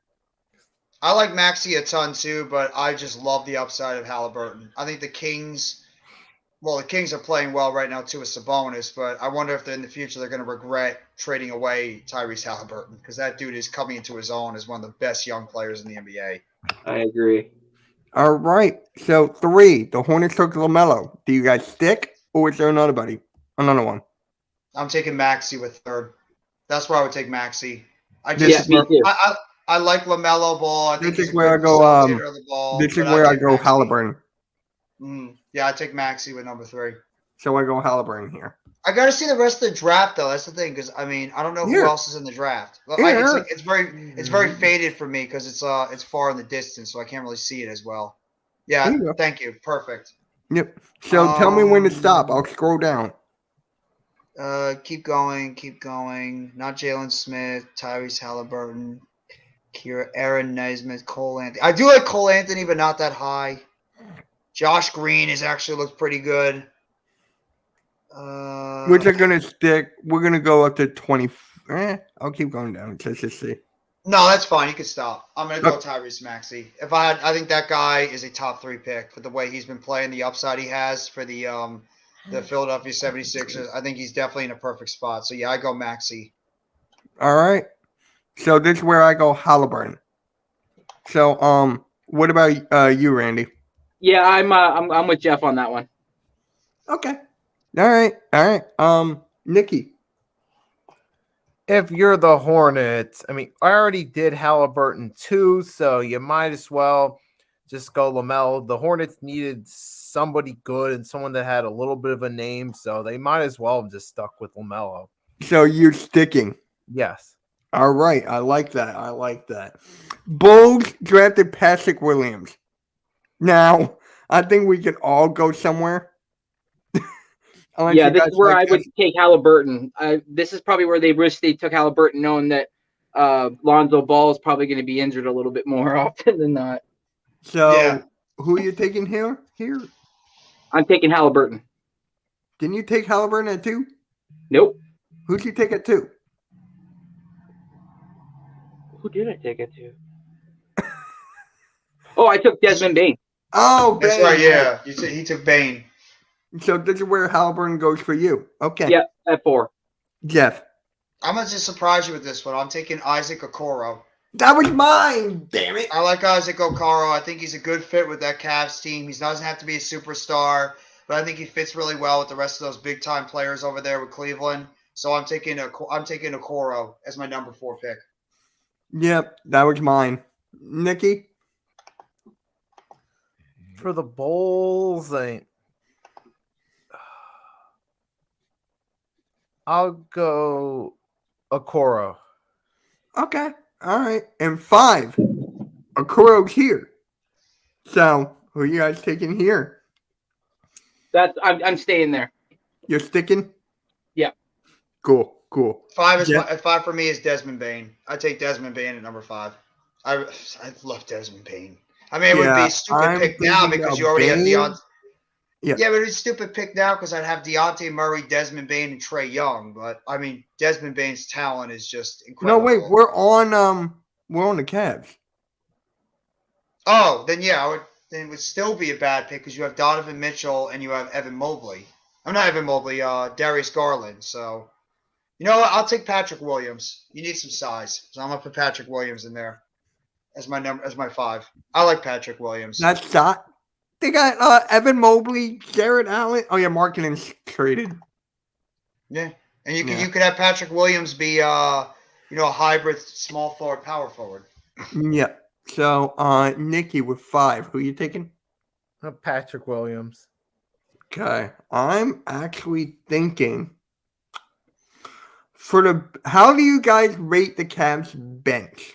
I like Maxey a ton too, but I just love the upside of Halliburton. I think the Kings are playing well right now too with Sabonis, but I wonder if in the future they're going to regret trading away Tyrese Halliburton because that dude is coming into his own as one of the best young players in the NBA. I agree. All right. So 3, the Hornets took LaMelo. Do you guys stick or is there another one? I'm taking Maxey with 3rd. That's where I would take Maxey. I This just is where- me too. I like LaMelo Ball. I think This he's is a where good I go, facilitator of the ball, This is but where I take go Maxey. Halliburton. Yeah, I take Maxey with number 3. So I go Halliburton here. I got to see the rest of the draft though. That's the thing, because I mean, I don't know Here. who else is in the draft. Well, Here. it's very faded for me because it's far in the distance, so I can't really see it as well. Yeah, Here you go. thank you, perfect. Yep. So tell me when to stop. I'll scroll down. Keep going. Not Jalen Smith, Tyrese Halliburton, Aaron Nesmith, Cole Anthony. I do like Cole Anthony, but not that high. Josh Green has actually looked pretty good. Which are gonna stick. We're gonna go up to 20. I'll keep going down. Let's just see. No, that's fine. You can stop. I'm gonna go Okay. Tyrese Maxey. I think that guy is a top 3 pick for the way he's been playing, the upside he has for the Philadelphia 76ers. I think he's definitely in a perfect spot. So yeah, I go Maxey. All right. So this is where I go Halliburton. So what about you, Randy? Yeah, I'm with Jeff on that one. Okay. All right. Nikki. If you're the Hornets, I mean, I already did Halliburton too, so you might as well just go LaMelo. The Hornets needed somebody good and someone that had a little bit of a name, so they might as well have just stuck with LaMelo. So you're sticking. Yes. All right. I like that. Bulls drafted Patrick Williams. Now, I think we can all go somewhere. Unless Yeah, you this guys is where like I would take Halliburton. This is probably where they wish they took Halliburton, knowing that Lonzo Ball is probably going to be injured a little bit more often than not. So, Yeah. who are you taking here? I'm taking Halliburton. Didn't you take Halliburton at 2? Nope. Who'd you take at 2? Who did I take it to? Oh, I took Desmond Bane. Oh, That's Bane. right. Yeah, he took Bane. So this is where Halliburton goes for you. Okay. Yeah, at 4. Jeff. I'm gonna just surprise you with this one. I'm taking Isaac Okoro. That was mine. Damn it. I like Isaac Okoro. I think he's a good fit with that Cavs team. He doesn't have to be a superstar, but I think he fits really well with the rest of those big time players over there with Cleveland. So I'm taking Okoro as my number 4 pick. Yep, that was mine. Nikki? For the Bulls, I'll go Okoro. Okay. All right. And 5. Okoro's here. So, who are you guys taking here? I'm staying there. You're sticking? Yeah. Cool. 5 Yeah. 5 for me is Desmond Bain. I take Desmond Bain at number 5. I love Desmond Bain. I mean, it would be a stupid pick now because you already have Deontay. Yeah, but it's a stupid pick now because I'd have Deontay Murray, Desmond Bain, and Trae Young. But I mean, Desmond Bain's talent is just No, incredible. wait, we're on the Cavs. Oh, then yeah, then it would still be a bad pick because you have Donovan Mitchell and you have Evan Mobley. I'm not Evan Mobley, Darius Garland. So, you know what? I'll take Patrick Williams. You need some size, so I'm gonna put Patrick Williams in there as my 5. I like Patrick Williams. That's not. They got Evan Mobley, Jared Allen. Oh yeah, Markkanen's traded. Yeah, and you could have Patrick Williams be a hybrid small forward, power forward. Yeah. So Nikki with 5. Who you taking? Patrick Williams. Okay. I'm actually thinking how do you guys rate the Cavs bench?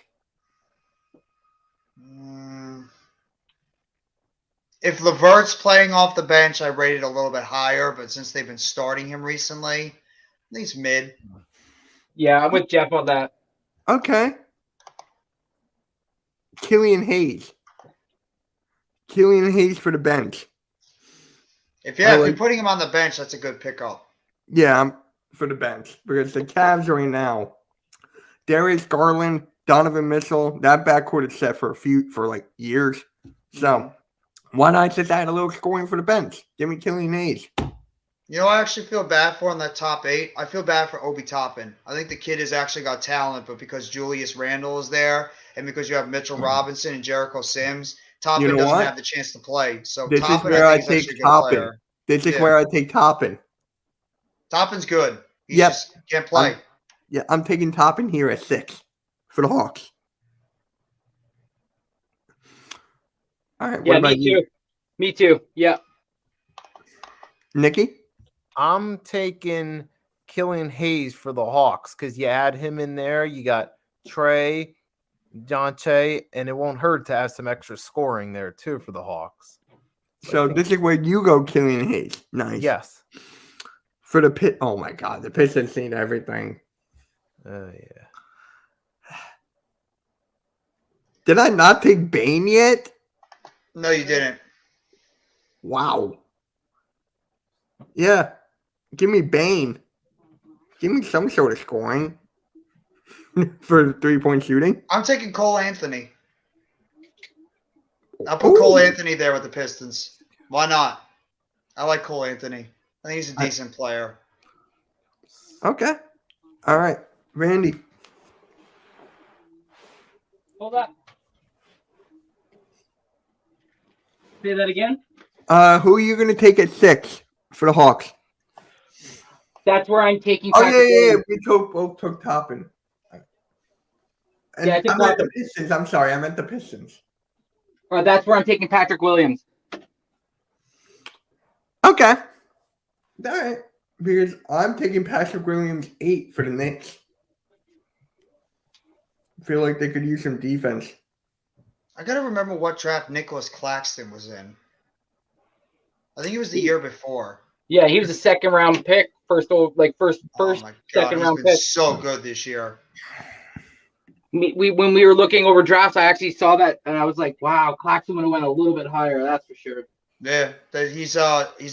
If LeVert's playing off the bench, I rate it a little bit higher, but since they've been starting him recently, I think it's mid. Yeah, I'm with Jeff on that. Okay. Killian Hayes for the bench. If you're putting him on the bench, that's a good pickup. Yeah, I'm for the bench because the Cavs right now, Darius Garland, Donovan Mitchell, that backcourt is set for years. So why not just add a little scoring for the bench? Give me Killian Hayes. You know, I actually feel bad for in that top 8. I feel bad for Obi Toppin. I think the kid has actually got talent, but because Julius Randle is there and because you have Mitchell Robinson and Jericho Sims, Toppin doesn't have the chance to play. So This Toppin, is where I I think, is take actually a good player. Toppin. This is where I take Toppin. Toppin's good. He Yep. just can't play. I'm taking Toppin here at 6 for the Hawks. All right. Yeah, what about me you? too. Me too. Yeah. Nikki? I'm taking Killian Hayes for the Hawks because you add him in there. You got Trae, Jonte, and it won't hurt to have some extra scoring there too for the Hawks. So this is where you go, Killian Hayes. Nice. Yes. For the Pit. Oh my God, the Pistons need everything. Yeah. Did I not take Bane yet? No, you didn't. Wow. Yeah. Give me Bane. Give me some sort of scoring for 3-point shooting. I'm taking Cole Anthony. I'll put Cole Anthony there with the Pistons. Why not? I like Cole Anthony. I think he's a decent player. Okay. All right. Randy. Hold up. Say that again. Who are you going to take at 6 for the Hawks? That's where I'm taking. Oh, Patrick yeah. Williams. We both took Toppin. And Yeah, I took I'm at the Toppin. Pistons. I'm sorry. I'm at the Pistons. That's where I'm taking Patrick Williams. Okay. All right. Because I'm taking Patrick Williams 8 for the Knicks. I feel like they could use some defense. I got to remember what draft Nicholas Claxton was in. I think it was the year before. Yeah, he was a second round pick, first Oh my God, second round he's been pick. so good this year. When we were looking over drafts, I actually saw that and I was like, wow, Claxton would have went a little bit higher, that's for sure. Yeah, he's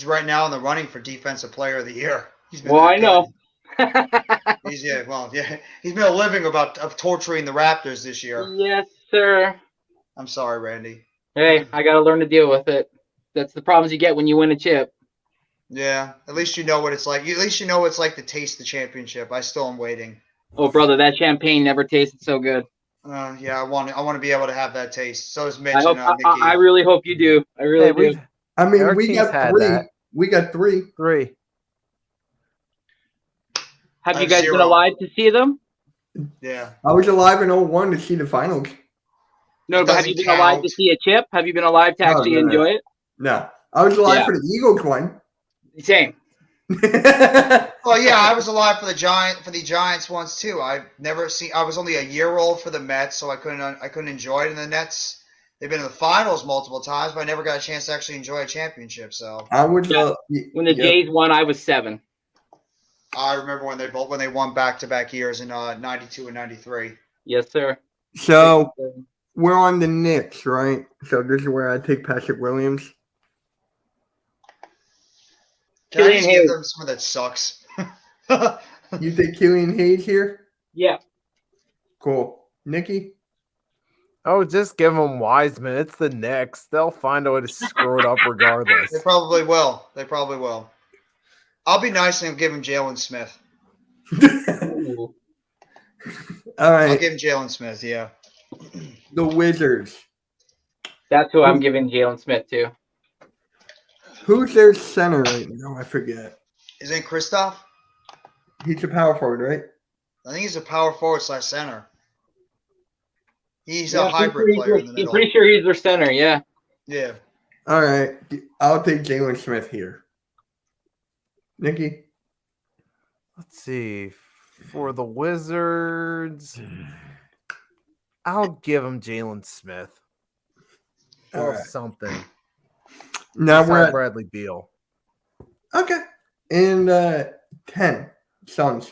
right now in the running for Defensive Player of the Year. Well, I know. He's made a living of torturing the Raptors this year. Yes, sir. I'm sorry, Randy. Hey, I got to learn to deal with it. That's the problems you get when you win a chip. Yeah, at least you know what it's like. At least you know what it's like to taste the championship. I still am waiting. Oh, brother, that champagne never tasted so good. Yeah, I want to be able to have that taste. So is Mitch I hope. and Mickey. I really hope you do. I really Hey, do. we've I mean, Our we team's got had 3. that. We got 3. 3. Have I you have guys been 0. alive to see them? Yeah. I was alive in 01 to see the finals. No, It but have you doesn't been alive to count. see a chip? Have you been alive to No, actually no, no. enjoy it? No, I was alive Yeah. for the Eagles one. Same. Oh yeah, I was alive for the Giants once too. I've never seen. I was only a year old for the Mets, so I couldn't enjoy it. And the Nets, they've been in the finals multiple times, but I never got a chance to actually enjoy a championship. So I was Yeah. When the yep. Jays won, I was 7. I remember when they won back-to-back years in '92 and '93. Yes, sir. So we're on the Knicks, right? So this is where I take Patrick Williams. Can I Killian just give Hayes. them someone that sucks? You take Killian Hayes here? Yeah. Cool. Nikki? Oh, just give them Wiseman. It's the Knicks. They'll find a way to screw it up regardless. They probably will. They probably will. I'll be nice and give him Jalen Smith. Ooh. All I'll right. give him Jalen Smith. Yeah. The Wizards. That's who I'm giving Jalen Smith to. Who's their center right now? I forget. Isn't it Kristoff? He's a power forward, right? I think he's a power forward / center. He's Yeah, a I'm hybrid pretty player sure- in the I'm middle. pretty sure he's their center. Yeah. Yeah. All right. I'll take Jalen Smith here. Nikki? Let's see. For the Wizards, I'll give them Jalen Smith. All Or right. something. Now we're Besides at Bradley Beal. okay. And 10 Suns.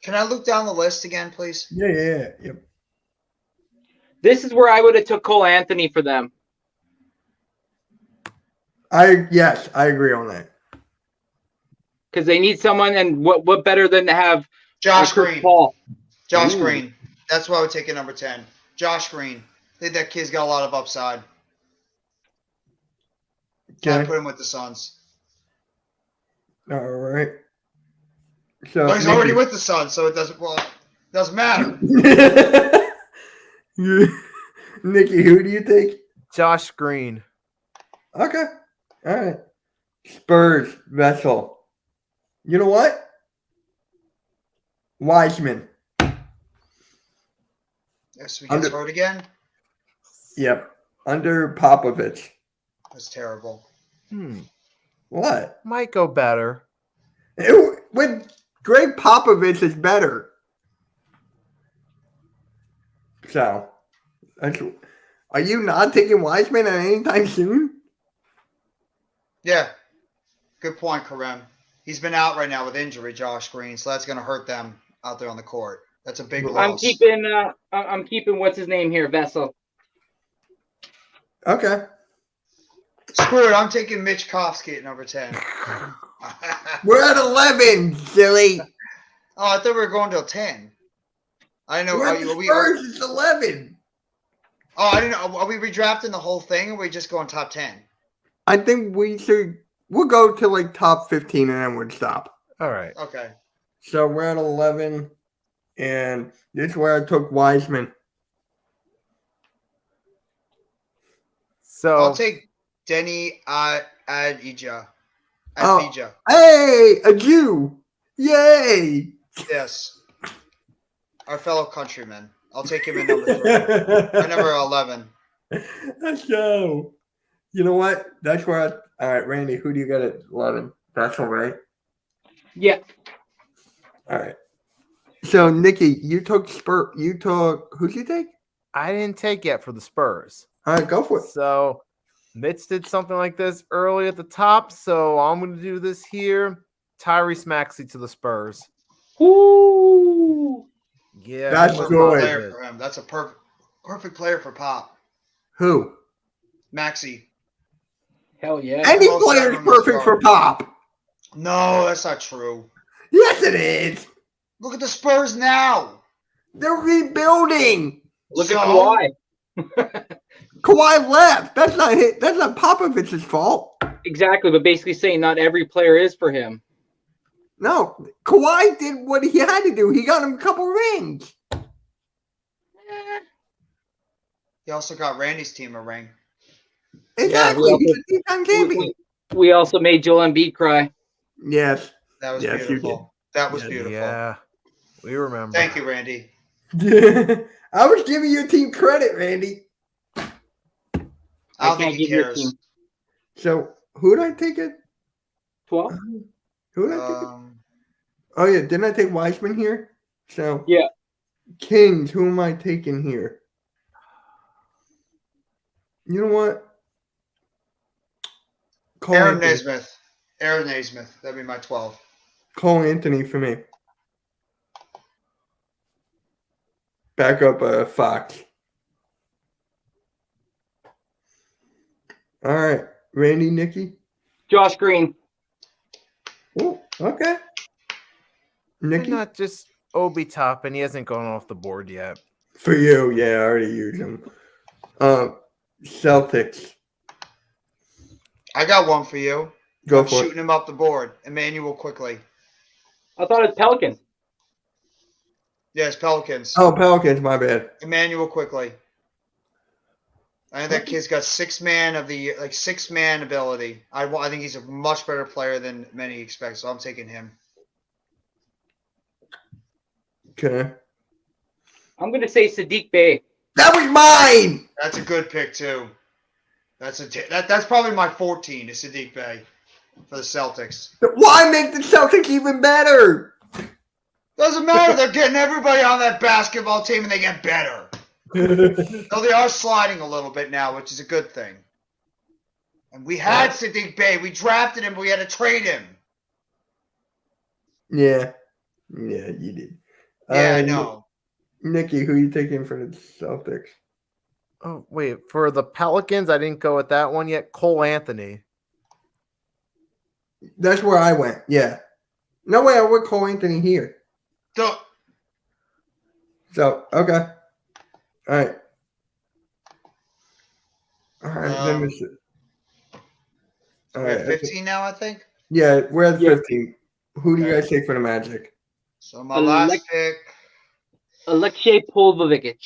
Can I look down the list again, please? Yeah. Yep. This is where I would have took Cole Anthony for them. Yes, I agree on that. Because they need someone, and what better than to have Josh Chris Green. Paul? Josh Ooh. Green. That's why I would take it number 10. Josh Green. I think that kid's got a lot of upside. I Okay. put him with the Suns. All right. So But he's already with the Suns, so it doesn't matter. Nikki, who do you take? Josh Green. Okay. All right. Spurs, Vessel. You know what? Wiseman. Yes, we get hurt again. Yep. Under Popovich. That's terrible. What? Might go better. With Greg Popovich is better. So, are you not taking Wiseman at any time soon? Yeah. Good point, Karem. He's been out right now with injury, Josh Green, so that's going to hurt them out there on the court. That's a big loss. I'm keeping what's his name here, Vessel. Okay. Screw it. I'm taking Mitch Kofsky at number 10. We're at 11, silly. Oh, I thought we were going till 10. I didn't know. We're at the Spurs, it's 11. Oh, I didn't know. Are we redrafting the whole thing, or are we just going top 10? I think we'll go to like top 15 and then we'll stop. All right. Okay. So we're at 11, and this is where I took Wiseman. So I'll take Denny Adija. Oh. Adija. Hey, a Jew. Yay. Yes. Our fellow countryman. I'll take him at number 3. Or number 11. Let's go. You know what? That's where all right, Randy, who do you got at 11? That's all right. Yeah. All right. So, Nikki, you took who'd you take? I didn't take yet for the Spurs. All right, go for it. So Mitch did something like this early at the top, so I'm going to do this here. Tyrese Maxey to the Spurs. Woo! Yeah, That's Perfect good. player for him. That's a perfect player for Pop. Who? Maxey. Hell yeah. Any Most player is everyone's perfect for guard. Pop. No, that's not true. Yes, it is. Look at the Spurs now. They're rebuilding. Look So- at Kawhi. Kawhi left. That's not Popovich's fault. Exactly, but basically saying not every player is for him. No, Kawhi did what he had to do. He got him a couple rings. He also got Randy's team a ring. Exactly. Yeah, He's a two-time champion. we also made Joel Embiid cry. Yes. That was Yes, you beautiful. That was Yes. beautiful. Yeah, we remember. Thank you, Randy. I was giving your team credit, Randy. I don't think he give you a cares. team. So who did I take it? 12? Who did I take it? Um, Oh yeah, didn't I take Wiseman here? So Yeah. Kings, who am I taking here? You know what? Cole Aaron Anthony. Naismith. Aaron Naismith. That'd be my 12. Cole Anthony for me. Back up Fox. All right. Randy, Nikki. Josh Green. Oh, okay. Why Nikki? not just Obi Toppin? He hasn't gone off the board yet. For you, yeah, I already used him. Celtics. I got one for you. Go I'm for shooting him up the board. Emmanuel quickly. I thought it was Pelicans. Yes, Pelicans. it. Oh, Pelicans, my bad. Emmanuel quickly. I think that kid's got 6-man of the year, like 6-man ability. I think he's a much better player than many expect, so I'm taking him. Okay. I'm going to say Sadiq Bey. That was mine. That's a good pick too. That's probably my 14 is Sadiq Bey for the Celtics. Why make the Celtics even better? Doesn't matter. They're getting everybody on that basketball team and they get better. Though they are sliding a little bit now, which is a good thing. And we had Sadiq Bey. We drafted him, but we had to trade him. Yeah. Yeah, you did. Yeah, I know. Nikki, who you taking for the Celtics? Oh, wait. For the Pelicans, I didn't go with that one yet. Cole Anthony. That's where I went. Yeah. No way, I went Cole Anthony here. So, So, okay. All right. All right. Let me see. All we're at right. 15 now, I think. Yeah, we're at Yeah. 15. Who do you Okay. guys take for the Magic? So my last pick. Alexei Polvovic.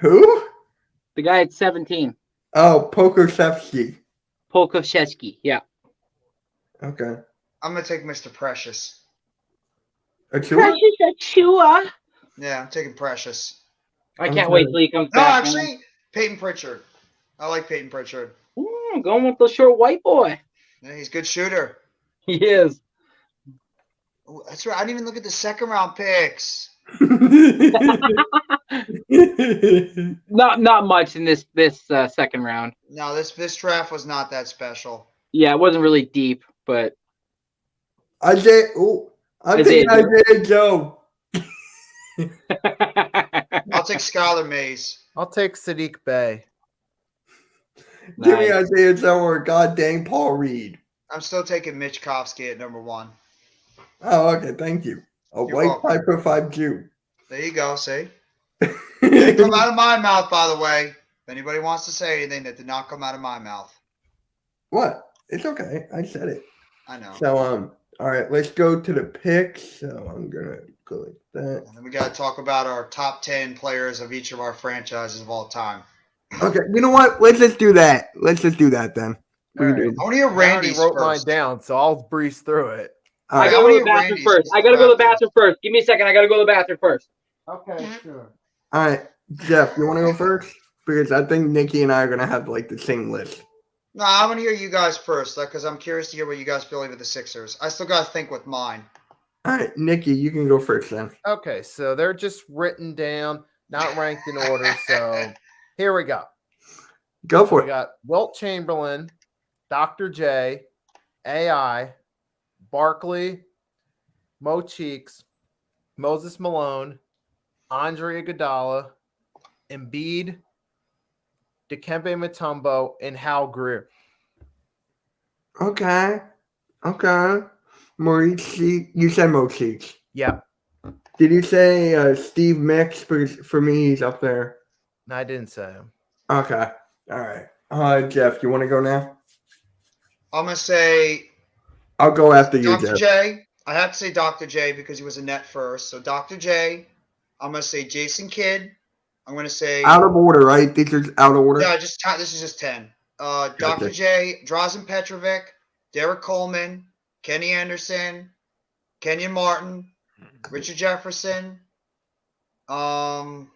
Who? The guy at 17. Oh, Pokusevski. Polkovshevsky. Yeah. Okay. I'm gonna take Mr. Precious. Achua? Achua. Yeah, I'm taking Precious. I I'm can't sorry. wait till he comes No, back. actually, Peyton Pritchard. I like Peyton Pritchard. I'm going with the short white boy. Yeah, he's a good shooter. He is. Ooh, that's right. I didn't even look at the second round picks. Not much in this second round. No, this draft was not that special. Yeah, it wasn't really deep, but Isaiah. Oh, I'm Isaiah taking Isaiah Joe. I'll take Skylar Mays. I'll take Sadiq Bey. Give me Nice. Isaiah Joe or god dang Paul Reed. I'm still taking Mitch Kovsky at number 1. Oh, okay. Thank you. A You're white welcome. 5'5" Jew. There you go. See, didn't come out of my mouth, by the way. If anybody wants to say anything, that did not come out of my mouth. What? It's okay. I said it. I know. So all right, let's go to the picks. So I'm gonna go like that. And then we got to talk about our top 10 players of each of our franchises of all time. Okay, you know what? Let's just do that. Let's just do that then. We All can do right. it. I want to hear I already Randy's wrote first. mine down, so I'll breeze through it. All I right. gotta go to the Randy's bathroom first. I gotta go to the bathroom first. Give me a second. I gotta go to the bathroom first. Okay, sure. All right, Jeff, you want to go first? Because I think Nikki and I are gonna have like the same list. No, I want to hear you guys first, because I'm curious to hear what you guys feel about the Sixers. I still got to think with mine. All right, Nikki, you can go first then. Okay, so they're just written down, not ranked in order. So here we go. Go for We it. got Wilt Chamberlain, Dr. J, AI, Barkley, Mo Cheeks, Moses Malone, Andre Iguodala, Embiid, Dikembe Mutombo, and Hal Greer. Okay. Maurice, you said Mo Cheeks. Yeah, Did you say Steve Mix? Because for me, he's up there. no, I didn't say him. Okay. All right. Jeff, you want to go now? I'm going to say I'll go after you, Dr. Jeff. J. I have to say Dr. J because he was a net first. So Dr. J. I'm gonna say Jason Kidd. I'm gonna say Out of order, right? This is out of order. yeah. This is just 10. Dr. J. Drazen Petrovic, Derek Coleman, Kenny Anderson, Kenyon Martin, Richard Jefferson. Could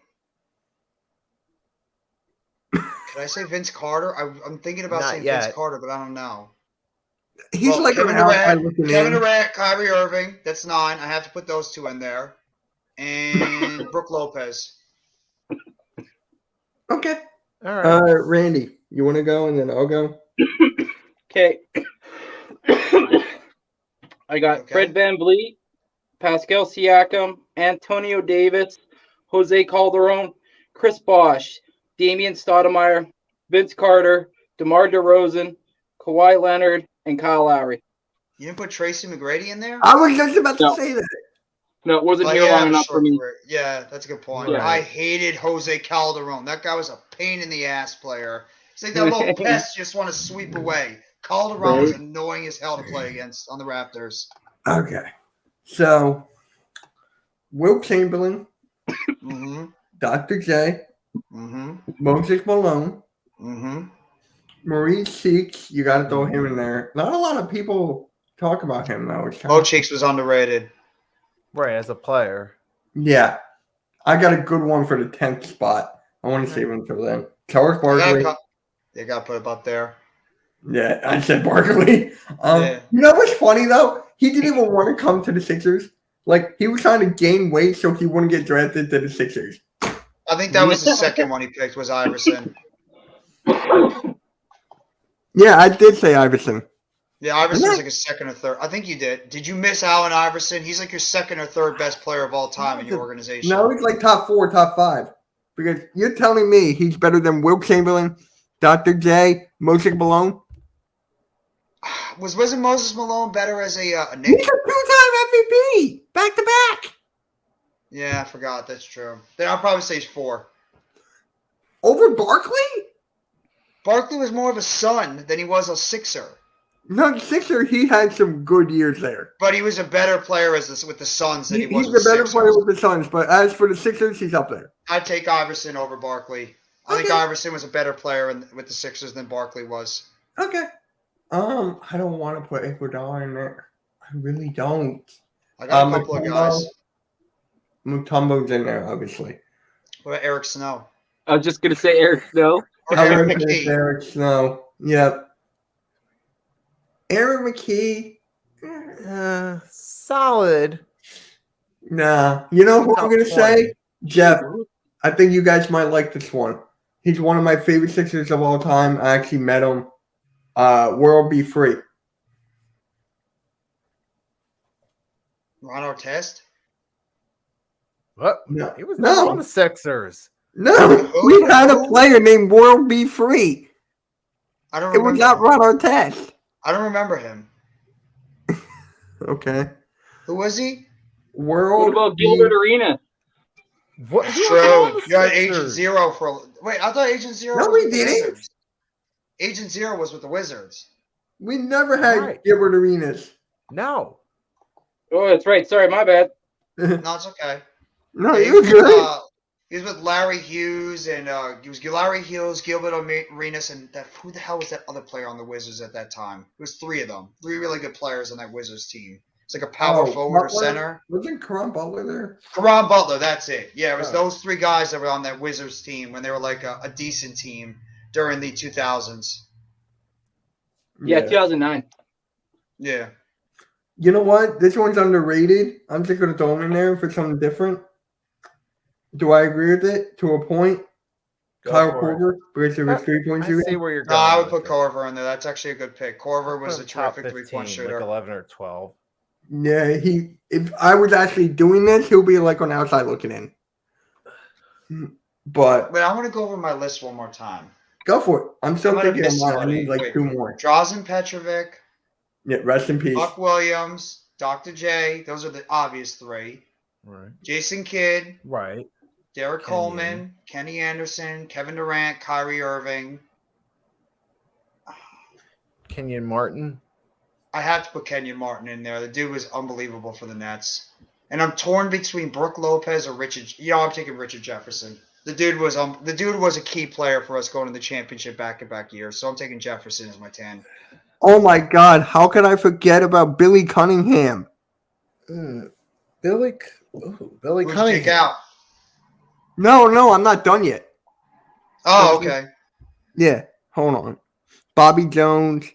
I say Vince Carter? I'm thinking about Not saying yet. Vince Carter, but I don't know. He's Well, like Kevin an outside Durant, looking Kevin in. Durant, Kyrie Irving. That's 9. I have to put those 2 in there. And Brooke Lopez. Okay. All right. Randy, you want to go and then I'll go? Okay. I got Okay. Fred VanVleet, Pascal Siakam, Antonio Davis, Jose Calderon, Chris Bosh, Damian Stoudemire, Vince Carter, DeMar DeRozan, Kawhi Leonard, and Kyle Lowry. You didn't put Tracy McGrady in there? I was just about to No. say that. No, it wasn't Oh, here yeah, long but enough for me. career. Yeah, that's a good point. Yeah. I hated Jose Calderon. That guy was a pain in the ass player. It's like that little pest you just want to sweep away. Calderon was annoying as hell to play against on the Raptors. Okay. So, Will Chamberlain, Mm-hmm. Dr. J, Mm-hmm. Moses Malone, Mm-hmm. Maurice Cheeks. You got to throw him in there. Not a lot of people talk about him, though. It's Mo Cheeks was underrated. Right, as a player. Yeah. I got a good one for the 10th spot. I want to save him until then. Charles Barkley. They got to put him up there. Yeah, I said Barkley. Yeah. You know what's funny, though? He didn't even want to come to the Sixers. Like, he was trying to gain weight so he wouldn't get drafted to the Sixers. I think that was the second one he picked was Iverson. Yeah, I did say Iverson. Yeah, Iverson's like a second or third. I think you did. Did you miss Allen Iverson? He's like your second or third best player of all time in your organization. No, he's like top 4, top 5. Because you're telling me he's better than Will Chamberlain, Dr. J, Moses Malone? Wasn't Moses Malone better as a He's Knick? a 2-time MVP, back to back. Yeah, I forgot. That's true. Then I'll probably say he's 4. Over Barkley? Barkley was more of a Sun than he was a Sixer. No, Sixer, he had some good years there. But he was a better player with the Suns than he was He's with a better Sixers. player with the Suns, but as for the Sixers, he's up there. I'd take Iverson over Barkley. I think Okay. Iverson was a better player with the Sixers than Barkley was. Okay. I don't want to put Iguodala in there. I really don't. I got a couple of guys. Mutombo's in there, obviously. What about Eric Snow? I was just gonna say Eric Snow. Or I'm Eric gonna say McKee? Eric Snow. Yep. Aaron McKee. Solid. Nah. You know who I'm Top going to 20. say? Jeff. I think you guys might like this one. He's one of my favorite Sixers of all time. I actually met him. World Be Free. Ron Artest? What? No. He was never No. on the Sixers. No. We had a player named World Be Free. I don't It remember. was not Ron Artest. I don't remember him. Okay. Who was he? World What about Be- Gilbert Arenas? What? He wasn't True. on the You had Agent Sixers. Zero for. Wait, I thought Agent Zero No, was he with the didn't. Wizards. Agent Zero was with the Wizards. We never had Right. Gilbert Arenas. No. Oh, that's right. Sorry, my bad. No, it's okay. No, Yeah, he was good. He was with Larry Hughes, and he was Larry Hughes, Gilbert Arenas, and who the hell was that other player on the Wizards at that time? It was 3 of them. 3 really good players on that Wizards team. It's like a power forward or Butler? center. Wasn't Karan Butler there? Karan Butler, that's it. Yeah, it was Oh. those 3 guys that were on that Wizards team when they were like a decent team during the 2000s. Yeah, 2009. Yeah. You know what? This one's underrated. I'm just going to throw him in there for something different. Do I agree with it to a point? Go Kyle for it. Korver, because of his 3-point I shooting. see where you're No, going. I would with put it. Corver in there. That's actually a good pick. Corver was a Put him top terrific 3-point 15, shooter. like 11 or 12. Yeah, if I was actually doing this, he'll be like on the outside looking in. But Wait, I want to go over my list one more time. go for it. I'm still I might have thinking of missed mine. I somebody. need like Wait. 2 more. Drazen Petrovic, Yeah, rest in peace. Buck Williams, Dr. J. Those are the obvious 3. Right. Jason Kidd, Right. Derek Kenyon. Coleman, Kenny Anderson, Kevin Durant, Kyrie Irving. Kenyon Martin. I have to put Kenyon Martin in there. The dude was unbelievable for the Nets. And I'm torn between Brooke Lopez or Richard. I'm taking Richard Jefferson. The dude was a key player for us going to the championship back-to-back years. So I'm taking Jefferson as my 10. Oh my God! How could I forget about Billy Cunningham? Billy Who's Cunningham. kick out? No, I'm not done yet. Oh, okay. Yeah, hold on. Bobby Jones.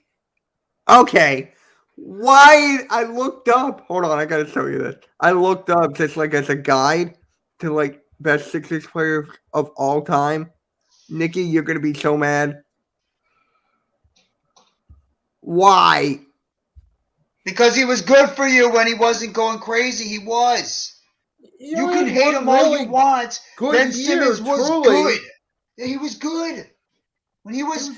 Okay. Why I looked up. Hold on, I gotta show you this. I looked up just like as a guide to like best Sixers players of all time. Nikki, you're gonna be so mad. Why? Because he was good for you when he wasn't going crazy. He was. You can hate him all you want. Good Ben year, Simmons was truly. good. Yeah, he was good. When he was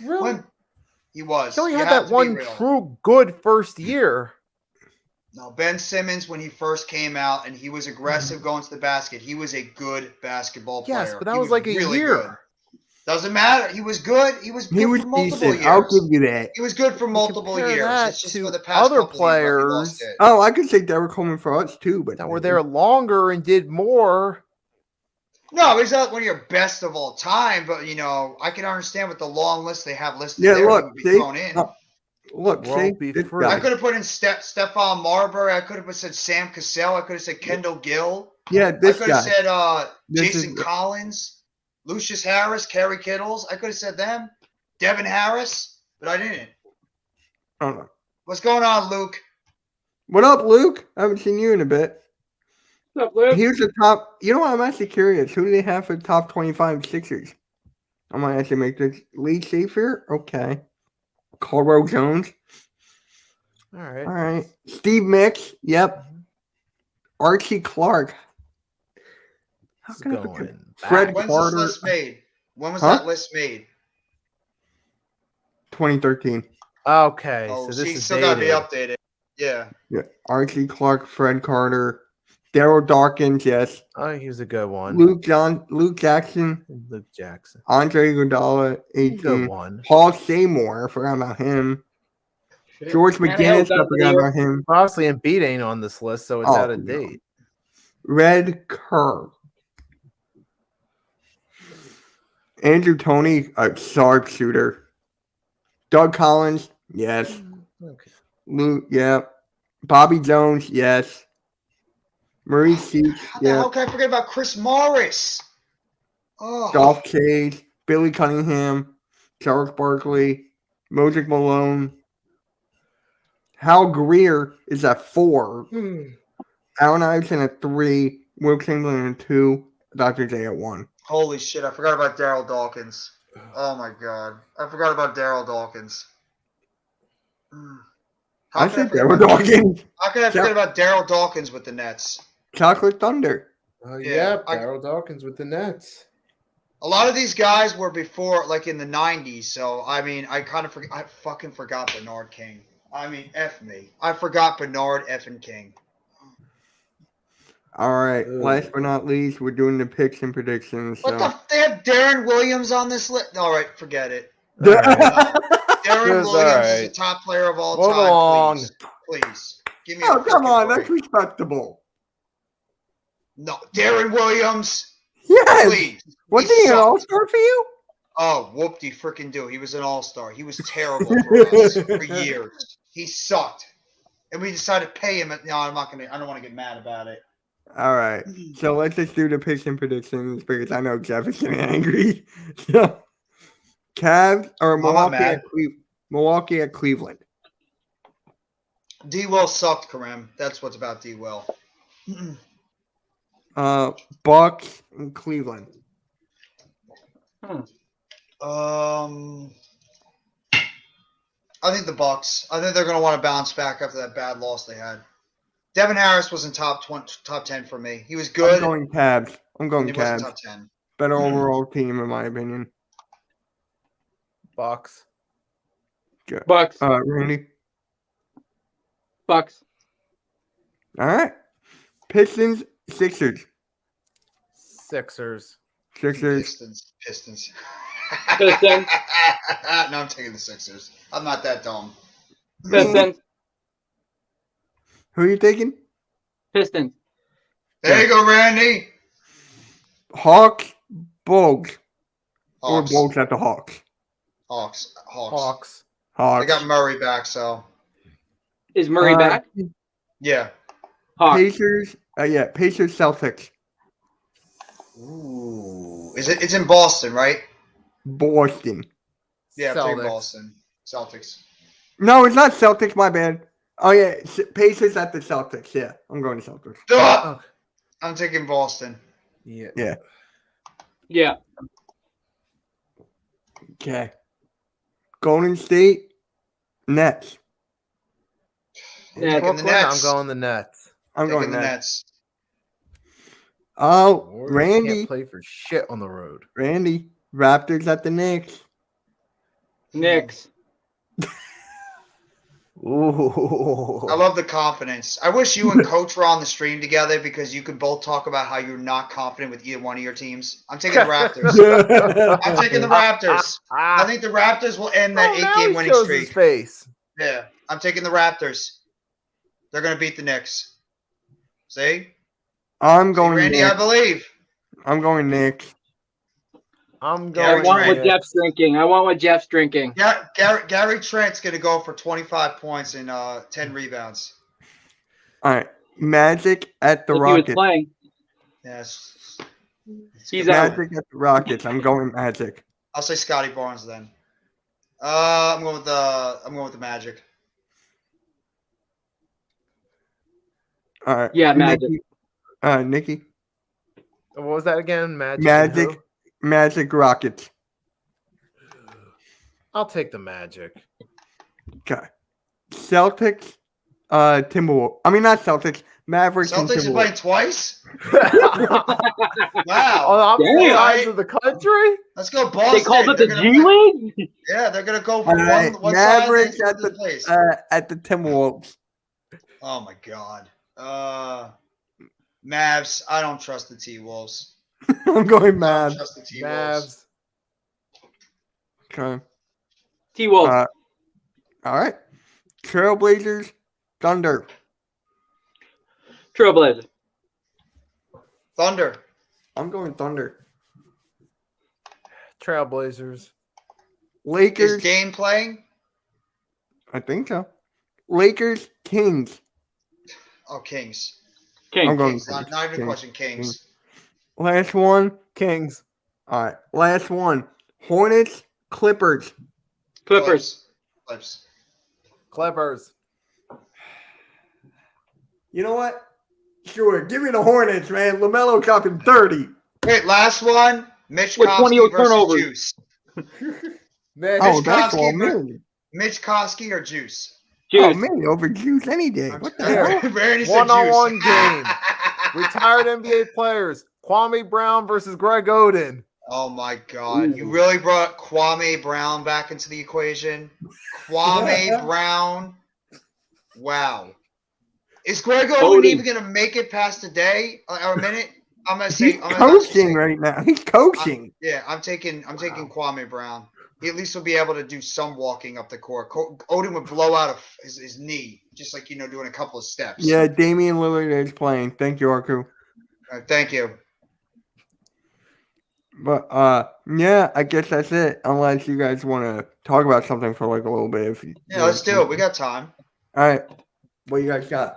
he was. He only You had have that to be one real. true good first year. No, Ben Simmons, when he first came out and he was aggressive going to the basket, he was a good basketball player. Yes, but that He was like a really year. good. Doesn't matter. He was good. He was good for multiple decent. years. I'll give you that. He was good for multiple compare years. that It's just to for the past other couple of years where he players lost it. Oh, I could say Derek Coleman for us too, but that were there longer and did more. No, he's not one of your best of all time, but I can understand with the long list they have listed Yeah, there. look, he would be see? thrown in. Look, World see be this free. guy. I could have put in Stephon Marbury. I could have said Sam Cassell. I could have said Kendall Gill. Yeah, I this could have guy. said This Jason is- Collins, Lucius Harris, Kerry Kittles. I could have said them. Devin Harris, but I didn't. I don't know. What's going on, Luke? What up, Luke? I haven't seen you in a bit. What's up, Luke? Here's the top. You know what? I'm actually curious. Who do they have for the top 25 Sixers? I might actually make this Lee Safer. Okay. Caldwell Jones. All right. All right. Steve Mix. Yep. Archie Clark. How It's can I going forget? back. Fred When's Carter. this list made? When was Huh? that list made? 2013. Okay, Oh, so this see, is still gotta be dated. updated. Yeah. Yeah. Archie Clark, Fred Carter, Daryl Dawkins, yes. Oh, he was a good one. Luke Jackson, Luke Jackson. Andre Iguodala, Good 18. one. Paul Seymour, I forgot about him. George McGinnis, I forgot about him. Obviously, Embiid ain't on this list, so it's Oh, out of no. date. Red Kerr. Andrew Toney, a sharpshooter. Doug Collins, yes. Okay. Luke, yeah. Bobby Jones, yes. Maurice Sheets, How the yeah. hell can I forget about Chris Morris? Oh, Dolph Cage, Billy Cunningham, Charles Barkley, Moses Malone. Hal Greer is at 4. Allen Iverson at 3. Will Chamberlain at 2. Dr. J at 1. holy shit! I forgot about Daryl Dawkins. Oh my god, I forgot about Daryl Dawkins. I How said forget Daryl about- Dawkins. How can I forget about Daryl Dawkins with the Nets? Chocolate Thunder. Oh, Yeah, I- Daryl Dawkins with the Nets. A lot of these guys were before, like in the '90s. So I mean, I fucking forgot Bernard King. I mean, F me. I forgot Bernard effing King. All right. Ugh. Last but not least, we're doing the picks and predictions. What the? They have Darren Williams on this list. All right, forget it. All right. Darren Yes, Williams all is right. the top player of all Move time. along. Please, give me. Oh, a come freaking on. break. That's respectable. No, Darren Williams. Yes. Please. Was He he an sucked. all-star for you? Oh, whoop-de freaking do. He was an all-star. He was terrible for us for years. He sucked. And we decided to pay him. No, I don't want to get mad about it. All right. So let's just do the picks and predictions because I know Jeff is getting angry. So, Cavs or I'm not Milwaukee mad. Milwaukee at Cleveland. D-Well sucked, Kareem. That's what's about D-Well. Bucks and Cleveland. I think the Bucks. I think they're going to want to bounce back after that bad loss they had. Devin Harris was in top 10 for me. He was good. I'm going Cavs. I'm going He wasn't Cavs. top 10. Better overall team in my opinion. Bucks. Bucks. Randy. Bucks. All right. Pistons, Sixers. Sixers. Sixers. Pistons. Pistons. No, I'm taking the Sixers. I'm not that dumb. Pistons. Who are you taking? Pistons. There you go, Randy. Hawks, Bugs, or Hawks. Bugs at the Hawks. Hawks. Hawks. They Hawks. got Murray back, so Is Murray back? yeah. Hawks. Pacers. Yeah, Pacers, Celtics. Ooh. It's in Boston, right? Boston. Yeah, I'm taking Celtics. Boston. Celtics. No, it's not Celtics. My bad. Oh yeah, Pacers at the Celtics. Yeah, I'm going to Celtics. Ugh! Okay. I'm taking Boston. Yeah. Yeah. Okay. Golden State, Nets. Nets. Taking the Brooklyn, I'm Nets. going the Nets. I'm Taking going the Nets. Nets. Oh, Warriors Randy, can't play for shit on the road. Randy, Raptors at the Knicks. Knicks. Ooh. I love the confidence. I wish you and Coach were on the stream together because you could both talk about how you're not confident with either one of your teams. I'm taking the Raptors. I'm taking the Raptors. I think the Raptors will end that Oh, now 8-game he winning shows his streak. face. Yeah, I'm taking the Raptors. They're going to beat the Knicks. See? I'm See, going Randy, Knicks. I believe. I'm going Knicks. I'm Gary I going. want Trent. what Jeff's drinking. I want what Jeff's drinking. Gary Trent's going to go for 25 points and 10 rebounds. All right, Magic at the If he was Rockets. playing. Yes. He's out. Magic at the Rockets. I'm going Magic. I'll say Scotty Barnes then. I'm going with the Magic. All right. Yeah, Magic. Nikki. What was that again? Magic. and Magic. who? Magic Rockets. I'll take the Magic. Okay. Celtics. Timberwolves. I mean, not Celtics. Mavericks and Celtics are playing Timberwolves. twice? On Wow. opposite Damn. sides of the country? Let's go Boston. They called it They're the gonna G play- League? Yeah, they're going to go for All right, one side. Mavericks and at the place. At the Timberwolves. Oh, my God. Mavs. I don't trust the T-Wolves. I'm going I don't Mavs. trust the T-Wolves. Mavs. Okay. T-Wolves. All right. Trailblazers. Thunder. Trailblazers. Thunder. I'm going Thunder. Trailblazers. Is Lakers. Dame playing? I think so. Lakers. Kings. Oh, Kings. King. I'm going Kings. Not even a Kings. question. Kings. Last one. Kings. All right. Last one. Hornets. Clippers. Clippers. Clips. Clippers. You know what? Sure. Give me the Hornets, man. LaMelo dropping 30. Wait, last one. Mitch With 20 Koski versus turnovers. Juice. Mitch. Oh, Mitch that's Koski all ver- me. Mitch Koski or Juice? Oh, Juice. me over Juice any day. What the Here. hell? Randy said One-on-one Juice. game. Retired NBA players. Kwame Brown versus Greg Oden. Oh my God! You really brought Kwame Brown back into the equation. Kwame Brown. Wow. Is Greg Oden Odin. even going to make it past a day or a minute? I'm going to say. He's I'm gonna actually coaching say- right now. He's coaching. Yeah, I'm taking Kwame Brown. He at least will be able to do some walking up the court. Odin would blow out his knee, just like doing a couple of steps. Yeah, Damian Lillard is playing. Thank you, Arku. Thank you. But yeah, I guess that's it. Unless you guys want to talk about something for like a little bit. Yeah, let's do it. We got time. All right. What you guys got?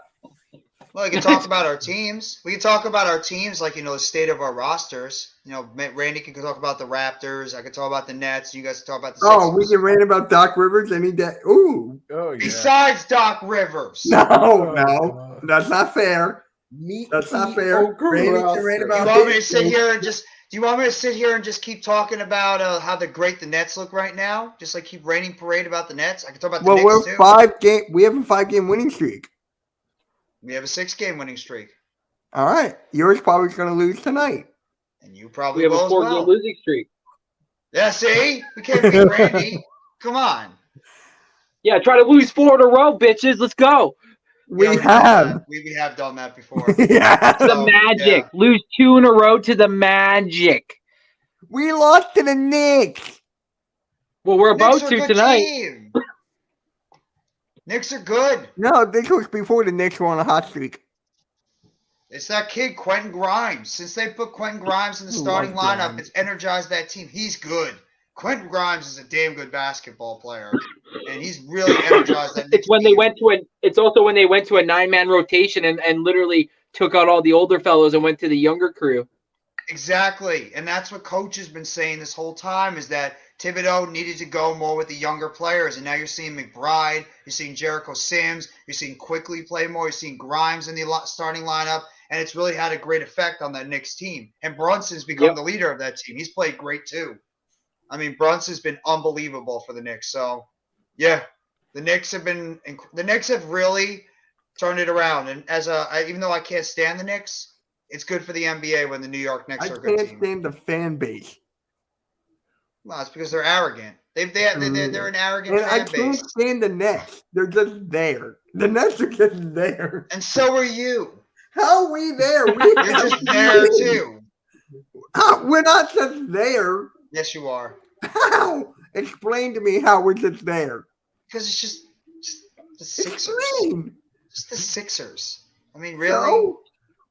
Well, we can talk about our teams. We can talk about our teams, like the state of our rosters. Randy can talk about the Raptors. I can talk about the Nets. You guys can talk about the Oh, we Sixers. can rant about Doc Rivers any day. Ooh, Oh, yeah. Besides Doc Rivers. no, that's not fair. Meet That's not the fair. Randy can Okura rant Do about you want me to his sit team. here and just? Do you want me to sit here and just keep talking about how great the Nets look right now? Just like keep raining parade about the Nets. I can talk about the Well, Knicks we're too. 5 game. We have a 5-game winning streak. We have a 6-game winning streak, All right, yours probably going to lose tonight. and you We probably have will a as 4-game well. losing streak. Yeah, see, we can't beat Randy. Come on. Yeah, try to lose 4 in a row, bitches. Let's go. We already done have. that. We have done that before. Yeah. To the So, Magic. yeah. Lose 2 in a row to the Magic. We lost to the Knicks. Well, we're about Knicks are a to good tonight. team. Knicks are good. No, this was before the Knicks were on a hot streak. It's that kid, Quentin Grimes. Since they put Quentin Grimes in the starting Love lineup, Grimes. it's energized that team. He's good. Quentin Grimes is a damn good basketball player, and he's really energized that. It's when they went to It's also when they went to a 9-man rotation and literally took out all the older fellows and went to the younger crew. Exactly, and that's what coach has been saying this whole time is that Thibodeau needed to go more with the younger players, and now you're seeing McBride, you're seeing Jericho Sims, you're seeing Quickly play more, you're seeing Grimes in the starting lineup, and it's really had a great effect on that Knicks team. And Brunson's become the leader of that team. He's played great too. I mean, Brunson's been unbelievable for the Knicks. So, yeah, the Knicks have really turned it around. And even though I can't stand the Knicks, it's good for the NBA when the New York Knicks I are a good can't team. stand the fan base. Well, it's because they're arrogant. They're an arrogant And I fan can't base. stand the Nets. They're just there. The Nets are just there. And so are you. How are we there? You're just there too. We're not just there. Yes, you are. How? Explain to me how we're just there. Because it's just the Sixers. Explain. Just the Sixers. I mean, really? So,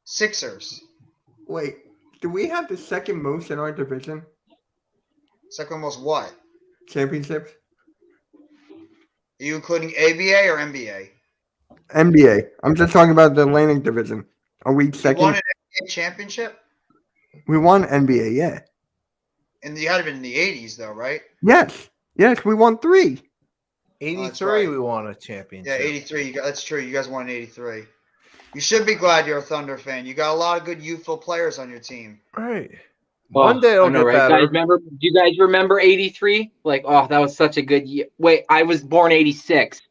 Sixers. wait, do we have the second most in our division? Second most what? Championships? Are you including ABA or NBA? NBA. I'm just talking about the Atlantic Division. Are we You second? won an NBA championship? We won NBA, yeah. And you had it in the 80s, though, right? Yes. Yes, we won 3. 83, right. we won a Yeah, championship. 83. That's true. You guys won in 83. You should be glad you're a Thunder fan. You got a lot of good youthful players on your team. Right. Well, One day it'll I know, get right? better. Do you guys remember 83? Like, oh, that was such a good year. Wait, I was born 86.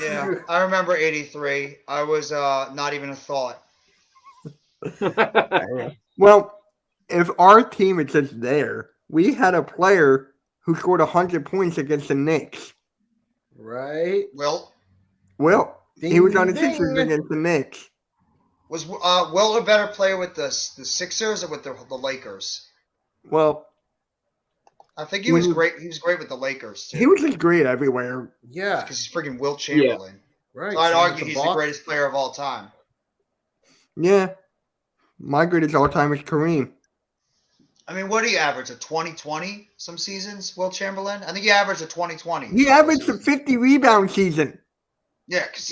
Yeah, I remember 83. I was not even a thought. Well, if our team is just there, we had a player who scored 100 points against the Knicks. Right. Wilt? Well, he was on the Ding, Sixers ding. against the Knicks. Was Wilt a better player with the Sixers or with the Lakers? Well, I think he When was he- great. He was great with the Lakers, too. he was just great everywhere. Yeah. Because he's freaking Wilt Chamberlain. Right. So I'd same with argue the he's the Bucks. greatest player of all time. Yeah. My greatest all time is Kareem. I mean, what do you average? A 20-20 some seasons, Wilt Chamberlain? I think he averaged a 20-20. He averaged a 50 rebound season. Yeah, because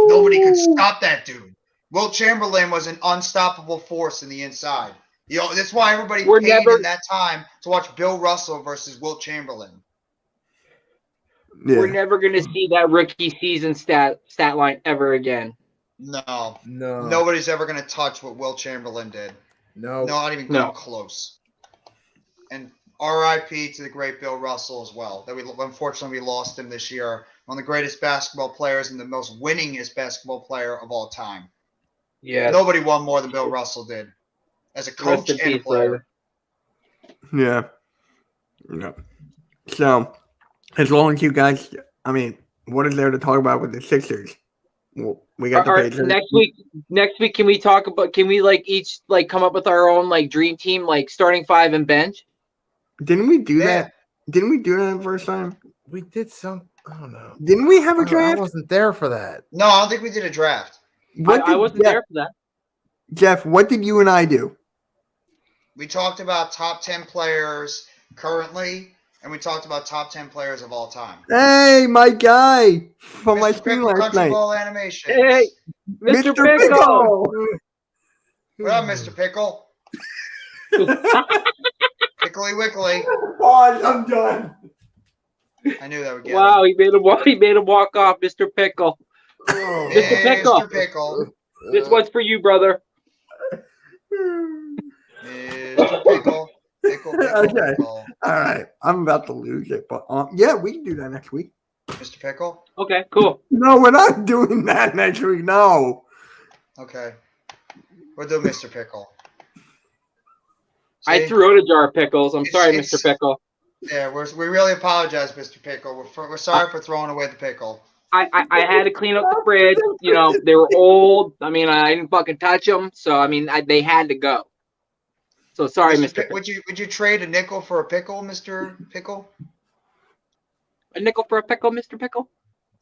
nobody could stop that dude. Wilt Chamberlain was an unstoppable force in the inside. You know, that's why everybody We're paid never- in that time to watch Bill Russell versus Wilt Chamberlain. We're Yeah. never going to see that rookie season stat line ever again. No. No. Nobody's ever going to touch what Wilt Chamberlain did. No. Not even No. close. And RIP to the great Bill Russell as well. That we unfortunately we lost him this year. One of the greatest basketball players and the most winningest basketball player of all time. Yeah. Nobody won more than Bill Russell did as a coach Rest in and a peace, player. brother. Yeah. Yeah. So, as long as you guys, I mean, what is there to talk about with the Sixers? Well, we got the All right, Pacers. next week, can we talk about? Can we each come up with our own dream team, starting 5 and bench? Didn't we do Yeah. that? Didn't we do that the first time? We did some. I don't know. Didn't we have a I draft? wasn't there for that. No, I don't think we did a draft. What I did wasn't there for that. Jeff, what did you and I do? We talked about top 10 players currently, and we talked about top 10 players of all time. Hey, my guy from my Mr. stream Pickle last Country night. Ball Animation. Hey, Mr. Pickle. Pickle! What up, Mr. Pickle? Pickly Wickly. Pause, I'm done. I knew that would get Wow, him. he made him walk off, Mr. Pickle. Oh. Mr. Pickle. Mr. Pickle. This one's for you, brother. Mr. Pickle. Pickle, Okay. pickle. All right, I'm about to lose it, but yeah, we can do that next week. Mr. Pickle? Okay, cool. No, we're not doing that next week. No. Okay. We'll do Mr. Pickle. I See? threw out a jar of pickles. I'm It's- sorry, it's- Mr. Pickle. Yeah, we really apologize, Mr. Pickle. We're sorry for throwing away the pickle. I had to clean up the fridge. You know, they were old. I mean, I didn't fucking touch them. So, I mean, they had to go. So, sorry, Mr. Pickle. Would you trade a nickel for a pickle, Mr. Pickle? A nickel for a pickle, Mr. Pickle?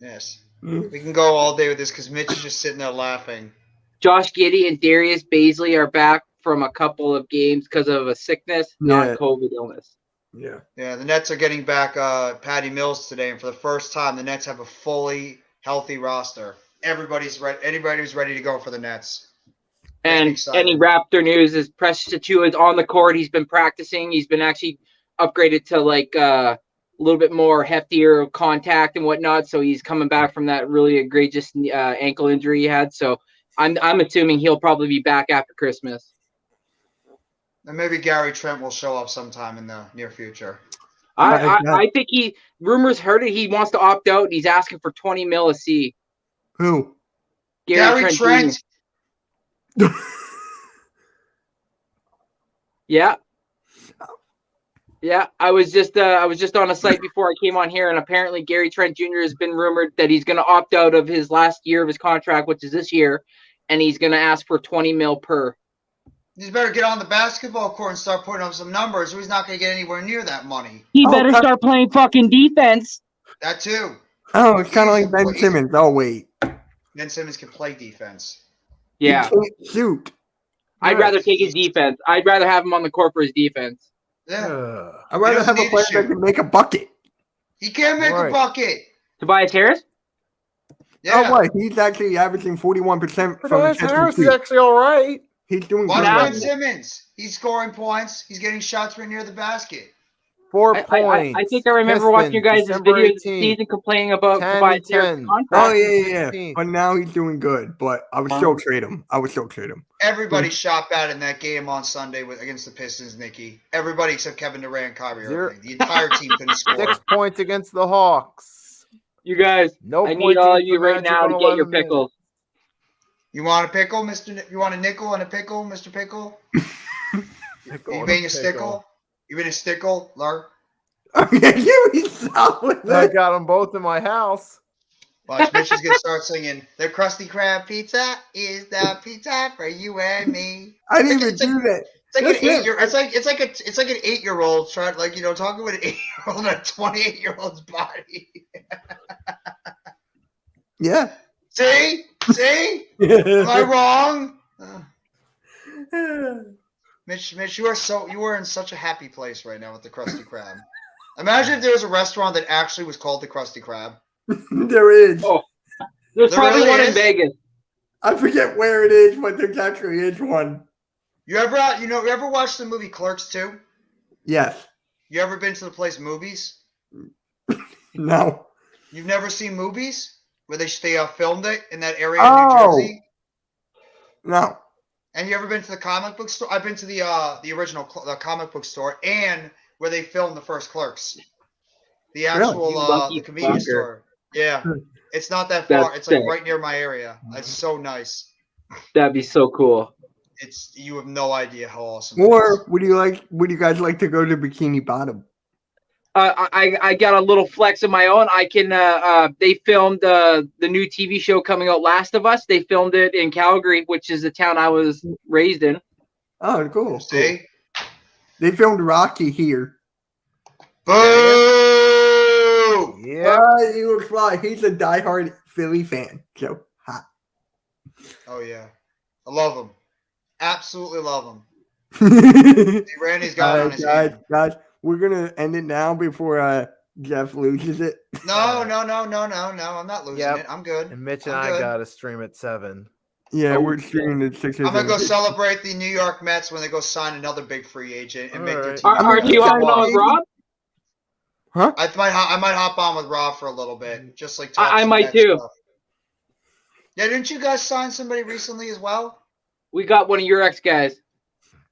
Yes. We can go all day with this because Mitch is just sitting there laughing. Josh Giddey and Darius Baisley are back from a couple of games because of a sickness, Yeah. not COVID illness. Yeah. Yeah, the Nets are getting back Patty Mills today, and for the first time, the Nets have a fully healthy roster. Everybody's ready. Anybody's ready to go for the Nets. And excited. any Raptor news is Precious Achiuwa is on the court. He's been practicing. He's been actually upgraded to like a little bit more heftier contact and whatnot. So he's coming back from that really egregious ankle injury he had. So I'm assuming he'll probably be back after Christmas. And maybe Gary Trent will show up sometime in the near future. I think rumors heard it. He wants to opt out. And he's asking for $20 million a C. Who? Gary Trent. Yeah. Yeah, I was just on a site before I came on here, and apparently Gary Trent Jr. has been rumored that he's going to opt out of his last year of his contract, which is this year, and he's going to ask for $20 million per. He's better get on the basketball court and start putting up some numbers, or he's not going to get anywhere near that money. He better start playing fucking defense. That too. Oh, it's kind of like Ben Simmons. Oh, wait. Ben Simmons can play defense. Yeah. He can't shoot. I'd rather take his defense. I'd rather have him on the court for his defense. Yeah. I'd rather doesn't have a need to player that shoot. can make a bucket. He can make a bucket. Tobias Harris? Yeah. Oh, what? He's actually averaging 41% from Tobias the Harris is actually all right. He's doing Watch good. Now- Ben Simmons. He's scoring points. He's getting shots right near the basket. 4 I points. think I remember watching you guys' December video this 18th. season complaining about 10 Tobias and Harris' 10. contract. Oh, yeah. 16. But now he's doing good. But I would still trade him. Everybody shot bad in that game on Sunday against the Pistons, Nikki. Everybody except Kevin Durant and Kyrie Irving. The entire team couldn't score. 6 points against the Hawks. You guys, No I need points all of against you the right Magic now on to get your 11 minutes. pickles. You want a pickle, Mr. You want a nickel and a pickle, Mr. Pickle? You being a stickle? You being a stickle, Lar? Yeah, you be solid. I got them both in my house. Watch, Mitch is gonna start singing. The Krusty Krab pizza is the pizza for you and me. I didn't even do that. It's like That's an it. 8-year. It's like an 8-year-old trying, like, you know, talking with an 8-year-old and a 28-year-old's body. Yeah. See? Am I wrong? Mitch, you are in such a happy place right now with the Krusty Krab. Imagine if there was a restaurant that actually was called the Krusty Krab. There is. Oh, there's There probably really one in is? Vegas. I forget where it is, but there actually is one. You ever watched the movie Clerks 2? Yes. You ever been to the place Movies? No. You've never seen Movies where they filmed it in that area Oh. of New Jersey? No. And you ever been to the comic book store? I've been to the original the comic book store and where they filmed the first Clerks. The actual You lucky the convenience fucker. store. Yeah. It's not that That's far. It's like sick. right near my area. It's so nice. That'd be so cool. You have no idea how awesome it Or is. would you guys like to go to Bikini Bottom? I got a little flex of my own. I can. They filmed the new TV show coming out, Last of Us. They filmed it in Calgary, which is the town I was raised in. Oh, cool. See? They filmed Rocky here. Boo! Yeah. He looks fly. He's a diehard Philly fan. So hot. Oh yeah. I love him. Absolutely love him. All Randy's got it on right, his guys, hand. guys, we're gonna end it now before Jeff loses it. No. I'm not losing Yep. it. I'm good. And Mitch and I'm I good. got to stream at 7. Yeah, Oh, we're streaming at 6. I'm gonna go celebrate the New York Mets when they go sign another big free agent and make their Alright. team. Aren't you hopping on with Rob? Huh? I might hop on with Rob for a little bit, just like I talk some might Mets too. stuff. Yeah, didn't you guys sign somebody recently as well? We got one of your ex guys,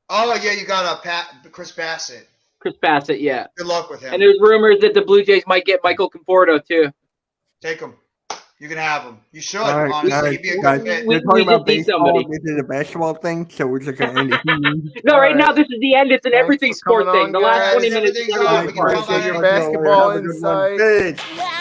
Oh yeah, you got Chris Bassett. Chris Bassett. Yeah, Good luck with him. and there's rumors that the Blue Jays might get Michael Conforto too. Take him. You can have him. You should. All right, Honestly, guys, he'd be a guys, good fit. we we're talking just about need baseball. somebody. This is a basketball thing, so we're just gonna end it. No, right Alright. now this is the end. It's an Thanks everything for sport coming thing. on, The last guys. 20 minutes is Everything's everything on. We can sport. talk about Your it. basketball Have a good one. insight. Peace.